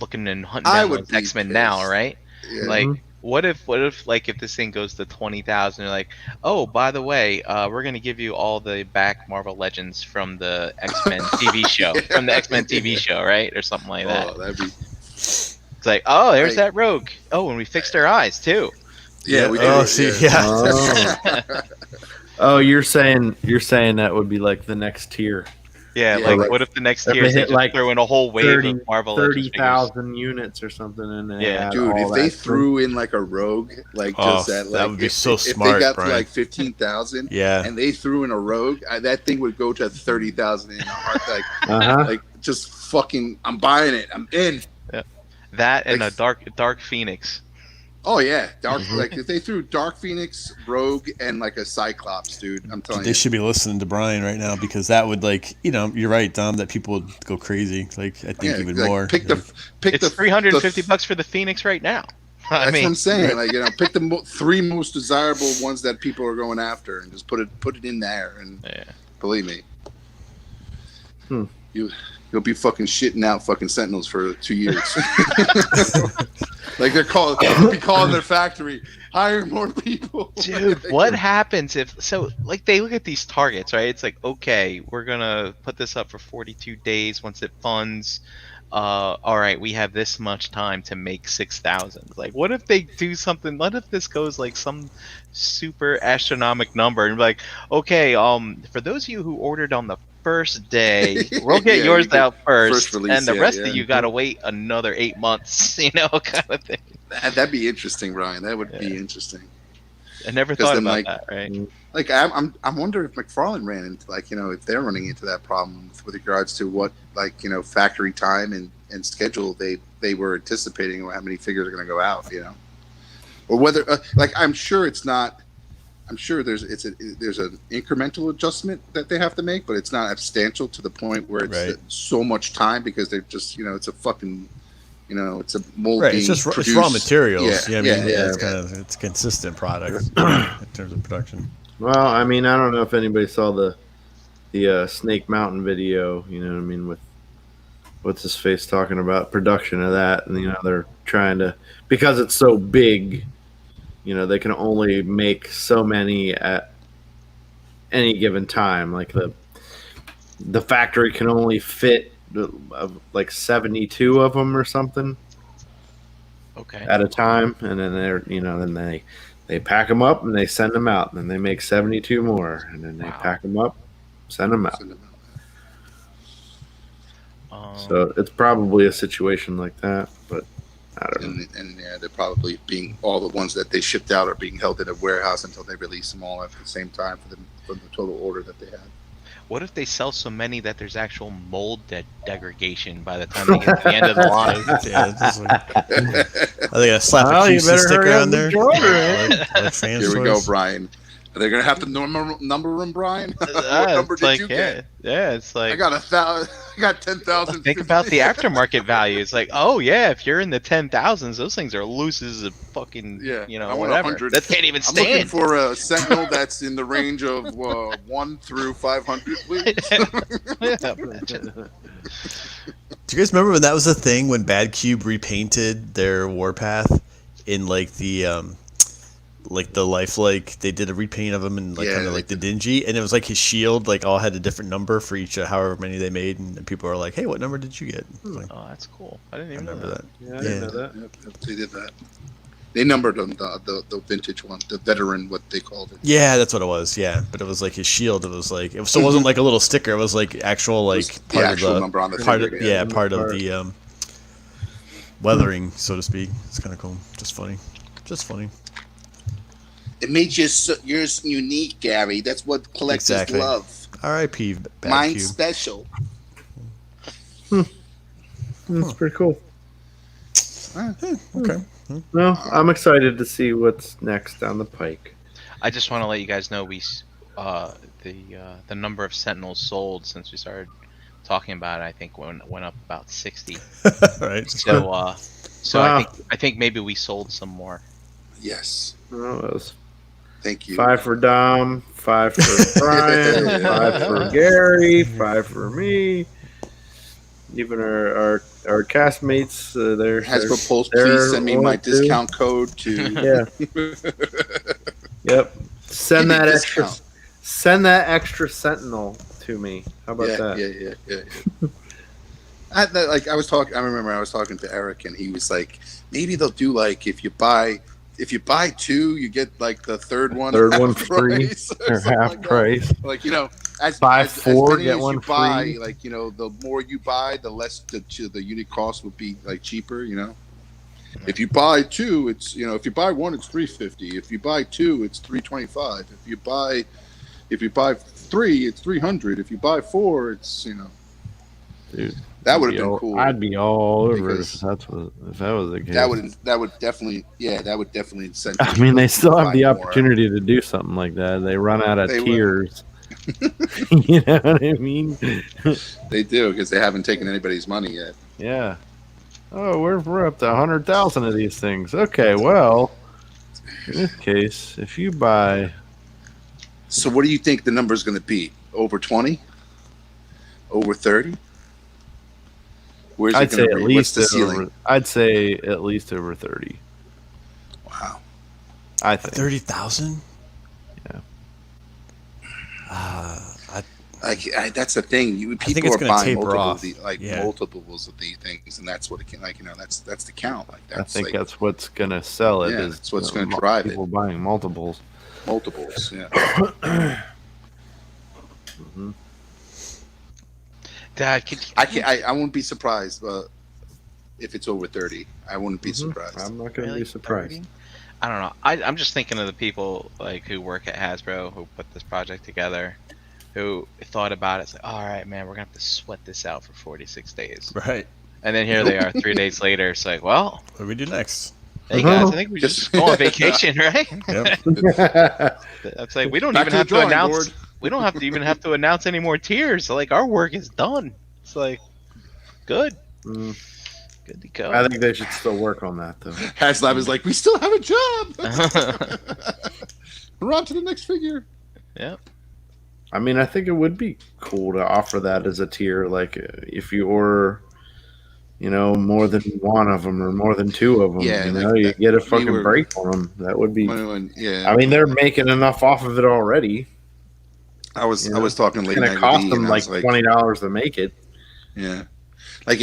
looking and hunting down those X-Men now, right? Yeah. Like, what if, like, if this thing goes to 20,000, you're like, oh, by the way, we're going to give you all the back Marvel Legends from the X-Men TV show. From the X-Men TV show, right? Or something like that. Oh, that'd be... It's like, oh, there's that Rogue. Oh, and we fixed her eyes, too. Yeah, we did. Oh, see, yeah. Oh, you're saying that would be like the next tier. Yeah, like what if the next tier they like throw in a whole wave of Marvel 30,000 units or something in there? Yeah, dude, if they threw in like a Rogue, like just that, like that would be so If smart. they got Brian. to like 15,000, yeah, and they threw in a Rogue, that thing would go to 30,000 in a heart, like, like just fucking, I'm buying it, I'm in. Yeah. That and a Dark Phoenix. Oh yeah, like if they threw Dark Phoenix, Rogue, and like a Cyclops, dude, I'm telling you. They should be listening to Brian right now because that would like, you know, you're right, Dom, that people would go crazy. Like I think even like, more. Pick it's $350 for the Phoenix right now. That's what I'm saying. Like, you know, pick the 3 most desirable ones that people are going after, and just put it in there. And believe me, you'll be fucking shitting out fucking Sentinels for 2 years. Like they'll be calling their factory, hire more people. Dude, what happens if like they look at these targets, right? It's like, okay, we're gonna put this up for 42 days once it funds. All right, we have this much time to make 6,000. Like, what if they do something? What if this goes like some super astronomical number and be like, okay, for those of you who ordered on the first day, we'll get yours out first release, and the rest of you gotta wait another 8 months, you know, kind of thing. That'd be interesting, Brian. That would be interesting. I never thought about that, right? Like, I'm wondering if McFarlane ran into, like, you know, if they're running into that problem with regards to what, like, you know, factory time and schedule they were anticipating, or how many figures are going to go out, you know, or whether like I'm sure there's an incremental adjustment that they have to make, but it's not substantial to the point where it's so much time because they're just, you know, it's a fucking, you know, it's a mold. Right, it's just it's raw materials. It's it's a consistent product in terms of production. Well, I mean, I don't know if anybody saw the Snake Mountain video. You know what I mean, with what's his face talking about production of that, and you know they're trying to, because it's so big. You know, they can only make so many at any given time. Like the factory can only fit like 72 of them or something. Okay. At a time, and then then they pack them up and they send them out, and then they make 72 more, and then they pack them up, send them out. So it's probably a situation like that, but I don't know. And they're probably all the ones that they shipped out are being held in a warehouse until they release them all at the same time for the total order that they had. What if they sell so many that there's actual mold degradation by the time they get to the end of the line? Are they gonna slap a QC sticker on there? Here we go, Brian. Are they gonna have to number them, Brian? What number did you get? Yeah, it's like I got 1,000. I got 10,000. Think about the aftermarket value. It's like, oh yeah, if you're in the 10,000s, those things are loose as a fucking you know, I want whatever. 100. That can't even stand. I'm looking for a Sentinel that's in the range of 1 through 500, please. Do you guys remember when that was a thing when Bad Cube repainted their Warpath in like the lifelike? They did a repaint of him in like kind of like the dingy, and it was like his shield like all had a different number for each however many they made, and people were like, "Hey, what number did you get?" Like, Oh, that's cool. I didn't even remember that. Yeah, I didn't know that. Yep, they did that. They numbered them, the vintage one, the veteran, what they called it. Yeah, that's what it was. Yeah, but it was like his shield. It was like so it wasn't like a little sticker. It was like actual like The part actual of the number on the part of, figure, yeah, part of the weathering, so to speak. It's kind of cool. Just funny. It made yours unique, Gary. That's what collectors Exactly. love. R.I.P. Bad Mine's Cube. special. That's pretty cool. Okay. Well, I'm excited to see what's next down the pike. I just want to let you guys know the number of Sentinels sold since we started talking about it. I think went up about 60. Right. So Wow. I think maybe we sold some more. Yes. Oh, it was Thank you. 5 for Dom, 5 for Brian, 5 for Gary, 5 for me. Even our castmates, they're Hasbro Pulse, they're please send me my one, too. discount code to. Yeah. Yep. Give me discount. Send that extra Sentinel to me. How about that? Yeah. I remember I was talking to Eric, and he was like, maybe they'll do like if you buy 2, you get like the third one free or half like price. Like Buy as 4, many get as one you buy, free. like the more you buy, the less the unit cost would be like cheaper. If you buy 2, it's if you buy 1, it's $350. If you buy 2, it's $325. If you buy 3, it's $300. If you buy 4, it's Dude, that would have been cool. I'd be all over it Because if that was the case. That would definitely incentivize. I mean, they still have the buy more. opportunity to do something like that. They run out of They will. tiers. You know what I mean? They do because they haven't taken anybody's money yet. Yeah. Oh, we're up to 100,000 of these things. Okay, well, in this case, if you buy, So what do you think the number is going to be? Over 20? Over 30? Where's I'd it say going at to be? What's least the ceiling? over. I'd say at least over 30. Wow. I think. 30,000. Yeah. That's the thing. think People it's are gonna buying taper multiple off. of the, Yeah. multiples of these things, and that's what it can that's the count. Like I that's think like that's what's gonna sell it. Yeah, is, that's what's gonna drive it. people buying multiples. multiples. Yeah. Mhm. Dad, I wouldn't be surprised if it's over 30. I wouldn't be surprised. I'm not gonna really? be surprised. 30? I don't know. I'm just thinking of the people like who work at Hasbro who put this project together, who thought about it. It's like, all right, man, we're gonna have to sweat this out for 46 days, Right. and then here they are 3 days later. It's like, well, What do we do next? hey guys, I think we just go on vacation, right? Yep. That's like we don't Back even to the have to drawing announce. board. We don't have to announce any more tiers. Like our work is done. It's like good to go. I think they should still work on that though. HasLab is like, we still have a job. We're on to the next figure. Yeah. I mean, I think it would be cool to offer that as a tier. Like, if you order, more than one of them or more than 2 of them, Yeah, you like get a we fucking were- break on them. That would be. Yeah. I mean, they're making enough off of it already. I was Yeah. talking It's late gonna night cost with E, them and I like was $20 to make it. Yeah, like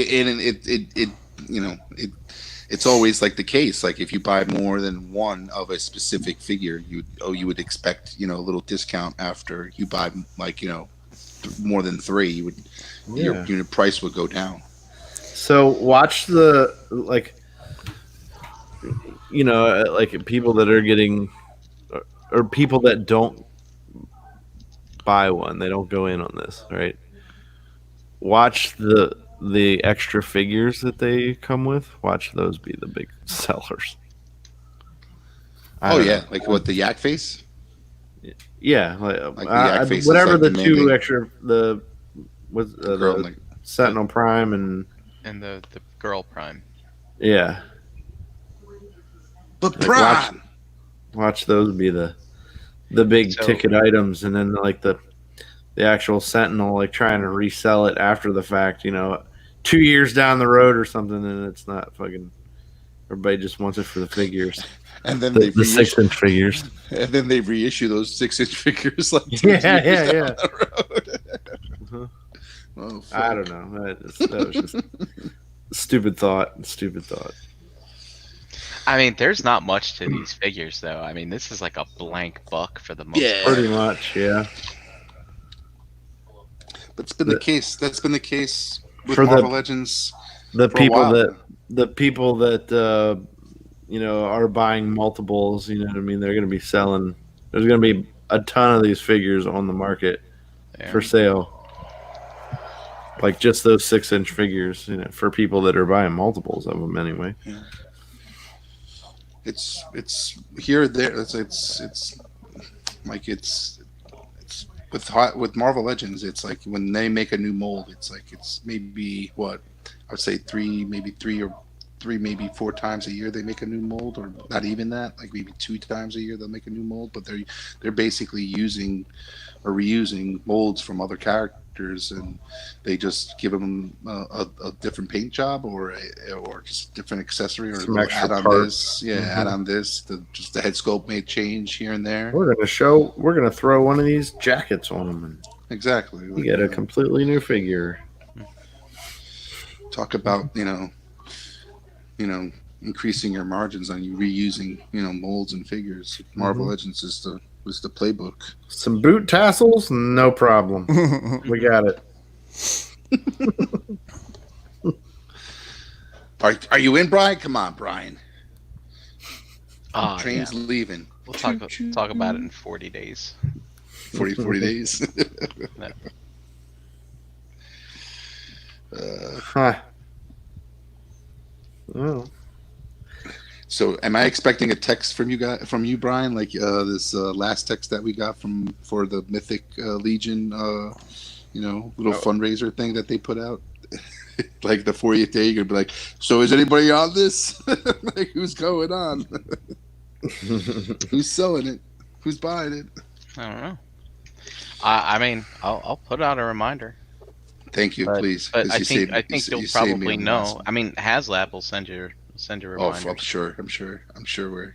it's always like the case. Like if you buy more than one of a specific figure, you would expect a little discount after you buy more than 3. Your Yeah. unit price would go down. So watch the like people that are getting or people that don't buy one, they don't go in on this, right? Watch the extra figures that they come with. Watch those be the big sellers. I Oh don't yeah, know. like what, the yak face? Yeah, Like the yak face is whatever like the the 2 main- extra Girl, the like, Sentinel Prime and And the girl prime. yeah. but Like, Prime. Watch those be the big So- ticket items, and then like the actual Sentinel, like trying to resell it after the fact. 2 years down the road or something, and it's not fucking. Everybody just wants it for the figures, And then the 6-inch figures. and then they reissue those 6-inch figures like Yeah, years yeah. down the road. Oh, fuck. I don't know. That was just stupid thought. Stupid thought. I mean, there's not much to these figures, though. I mean, this is like a blank buck for the most Yeah. part. Pretty much, yeah. That's been the case. That's been the case with For the- Marvel Legends. The For a people while. that are buying multiples, you know what I mean? They're going to be selling. There's going to be a ton of these figures on the market Yeah. for sale. Like just those 6-inch figures, for people that are buying multiples of them anyway. It's here or there. It's like it's with Marvel Legends. It's like when they make a new mold, it's like it's maybe what I would say three, maybe 4 times a year they make a new mold, or not even that. Like maybe 2 times a year they'll make a new mold, but they're basically using or reusing molds from other characters, and they just give them a different paint job or just a different accessory or Some extra add on parts. this, add on this. Just the head sculpt may change here and there. We're going to throw one of these jackets on them, and Exactly. you get a completely new figure. Talk about increasing your margins on you reusing molds and figures. Marvel Legends is the playbook. Some boot tassels, no problem. We got it. Are you in, Brian? Come on, Brian. Ah, Train's yeah. leaving. We'll talk about it in 40 days. 40 days. Huh. Oh. So, am I expecting a text from you, Brian? Like this last text that we got for the Mythic Legion, little fundraiser thing that they put out, like the 40th day. You're gonna be like, so is anybody on this? Like, who's going on? Who's selling it? Who's buying it? I don't know. I mean, I'll put out a reminder. Thank you, please. But 'cause I you think saved- you'll you saved me probably on the last know. one. I mean, HasLab will send you a Oh, reminder. I'm sure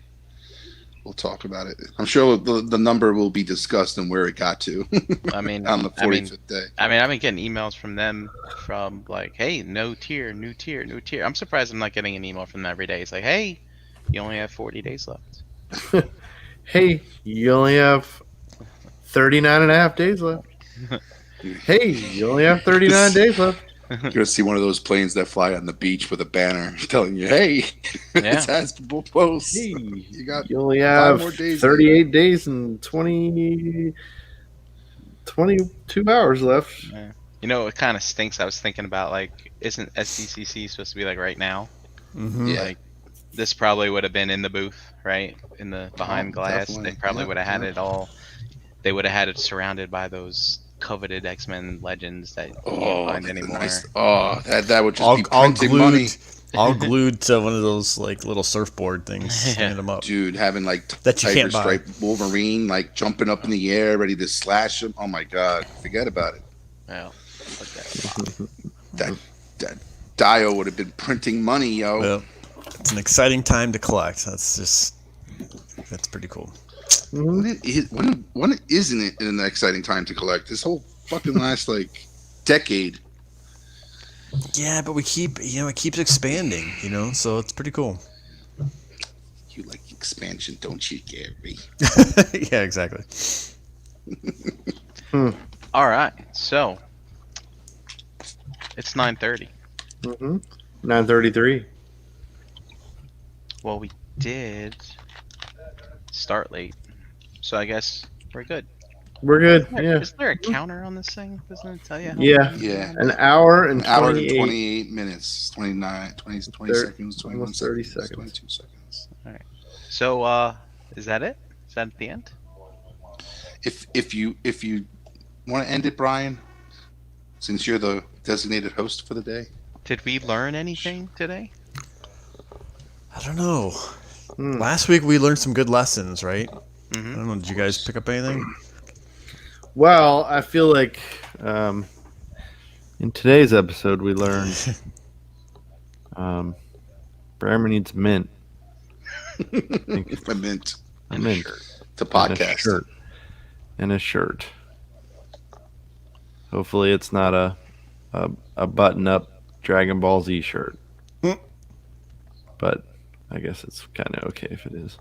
we'll talk about it. I'm sure the number will be discussed and where it got to. I mean, on the 45th day. I've been getting emails from them from like, hey, no tier, new tier, new tier. I'm surprised I'm not getting an email from them every day. It's like, hey, you only have 40 days left. Hey, you only have 39 and a half days left. Hey, you only have 39 days left. You're gonna see one of those planes that fly on the beach with a banner telling you, "Hey, it's Hasbro Post. Hey, You got you only 5 have more days 38 days and 22 hours left. Yeah. You know, it kind of stinks. I was thinking about like, isn't SDCC supposed to be like right now? Yeah. Like, this probably would have been in the booth, right? In the behind glass. definitely. They probably Yeah, would have had yeah. it all. They would have had it surrounded by those coveted X-Men legends that you can't find anymore. That would just all be printing money, glued, all glued to one of those like little surfboard things, hanging them up. dude. Having like That you Tiger can't buy. Stripe Wolverine like jumping up in the air, ready to slash him. Oh my God, forget about it. Well, fuck that. That Dio would have been printing money, yo. Well, it's an exciting time to collect. That's pretty cool. When isn't it an exciting time to collect? This whole fucking last like decade. Yeah, but we keep, it keeps expanding, so it's pretty cool. You like expansion, don't you, Gary? Yeah, exactly. All right, so it's 9:30. 9:33. Well, we did start late, so I guess we're good. We're good. Yeah. Is there a counter on this thing? Doesn't it tell you? Yeah. Yeah. An hour and An hour and 28. 28 minutes, 29, 20 seconds, 21 almost 30 seconds, seconds. 22 seconds. So, is that it? Is that the end? If you want to end it, Brian, since you're the designated host for the day. Did we learn anything today? I don't know. Last week we learned some good lessons, right? I don't know. Did you guys pick up anything? Well, I feel like In today's episode, we learned Brammer needs mint. A mint A And a mint. shirt. to And a podcast. shirt. And a shirt. Hopefully, it's not a button-up Dragon Ball Z shirt. But I guess it's kind of okay if it is.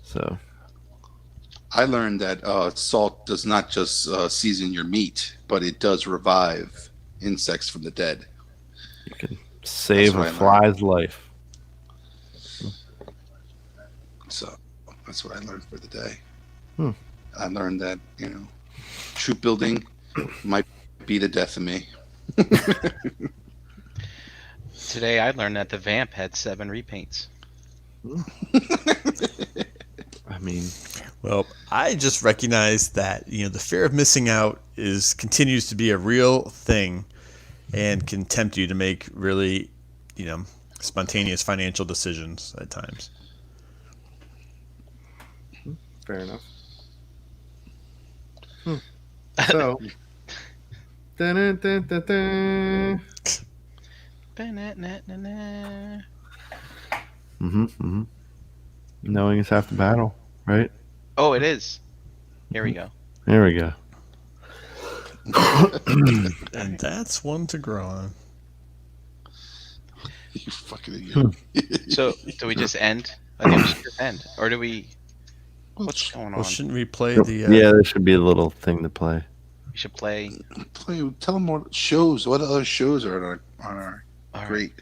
So, I learned that salt does not just season your meat, but it does revive insects from the dead. you can save That's a what I fly's life. So that's what I learned for the day. Hmm. I learned that, troop building might be the death of me. Today I learned that the Vamp had 7 repaints. I mean, Well, I just recognize that the fear of missing out continues to be a real thing, and can tempt you to make really, spontaneous financial decisions at times. fair enough. So, dun-dun-dun-dun-dun. Knowing is half the battle, right? Oh, it is. Here we go. There we go. And that's one to grow on. You fucking idiot. So, do we just end? I think we should just end. Or do we... What's going on? Well, shouldn't we play the? Yeah, there should be a little thing to play. We should play... Tell them what shows. What other shows are on our All right. great?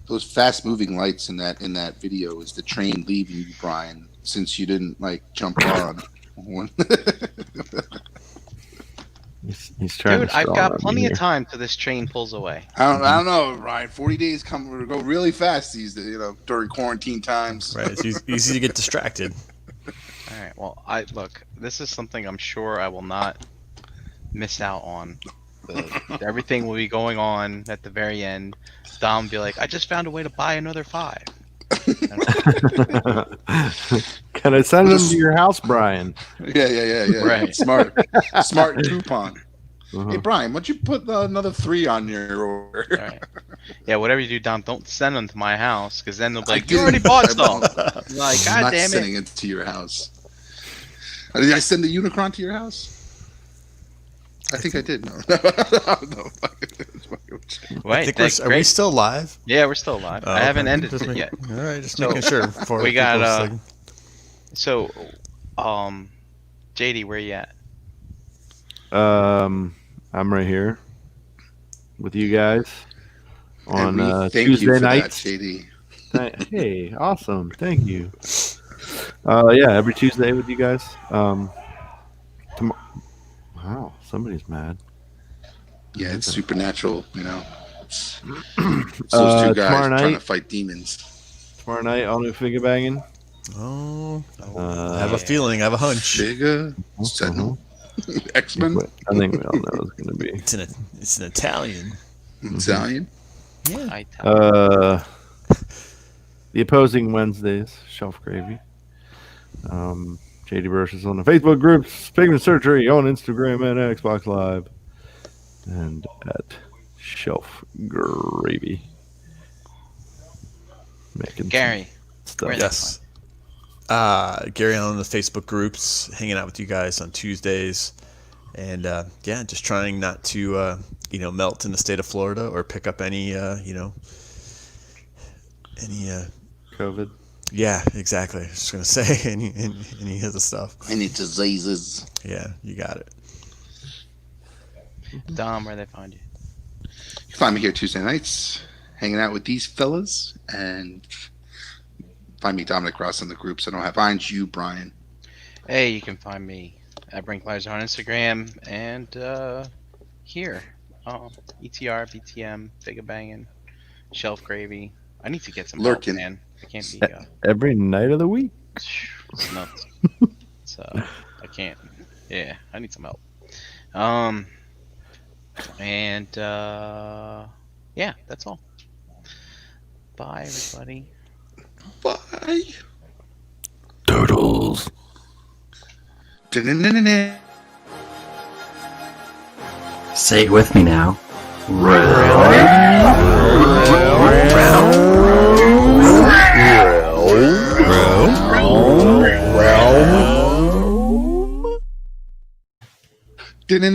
Those fast moving lights in that video is the train leaving you, Brian, since you didn't jump on one. He's trying Dude, to I've stall got on me plenty of here. time till this train pulls away. I don't know, Brian. 40 days go really fast these days, during quarantine times. Right, it's easy to get distracted. All right. Well, look. This is something I'm sure I will not miss out on. Everything will be going on at the very end. Dom will be like, "I just found a way to buy another 5." Can I send them to your house, Brian? Yeah. Right. Smart coupon. Uh-huh. Hey, Brian, why don't you put another 3 on your order? All right. Yeah, whatever you do, Dom, don't send them to my house, because then they'll be I like, "You did. already bought I some." won't. Like, I'm God not damn it! sending it to your house. Did I send the Unicron to your house? I think I did. No. No. Wait, I think that's are we great. still live? Yeah, we're still alive. Oh, I haven't okay. ended Just it make- yet. All right, just So, making sure. Before we got, people So, JD, where you at? I'm right here with you guys on thank Tuesday you for nights. that, JD. Hey, awesome! Thank you. Yeah, every Tuesday with you guys. Wow, somebody's mad. Yeah, it's supernatural. It's those Tomorrow two guys trying night- to fight demons. Tomorrow night, all new figure banging. Oh, Uh, I have a feeling. I have a hunch. Figure, Sentinel, X-Men, I think we all know it's going to be. It's an Italian. Italian. Yeah. I tell The opposing Wednesdays, Shelf Gravy. JD Bursch is on the Facebook groups, Pigment Surgery on Instagram and Xbox Live, and at Shelf Gravy. Making Gary. stuff. where- Yes. Gary on the Facebook groups, hanging out with you guys on Tuesdays, and just trying not to melt in the state of Florida or pick up any COVID. Yeah, exactly. I was just gonna say any of the stuff. Any diseases. Yeah, you got it. Dom, where they find you? You can find me here Tuesday nights, hanging out with these fellas, and find me Dominic Ross in the groups. I don't have. Find you, Brian. Hey, you can find me at Brinklizer on Instagram and here. ETR, BTM, Figure Banging, shelf gravy. I need to get some Lurking. help, man. I can't be. Every night of the week. It's nuts. So I can't. Yeah, I need some help. And yeah, that's all. Bye, everybody. Bye. Turtles. Da-na-na-na-na. Say it with me now. Round.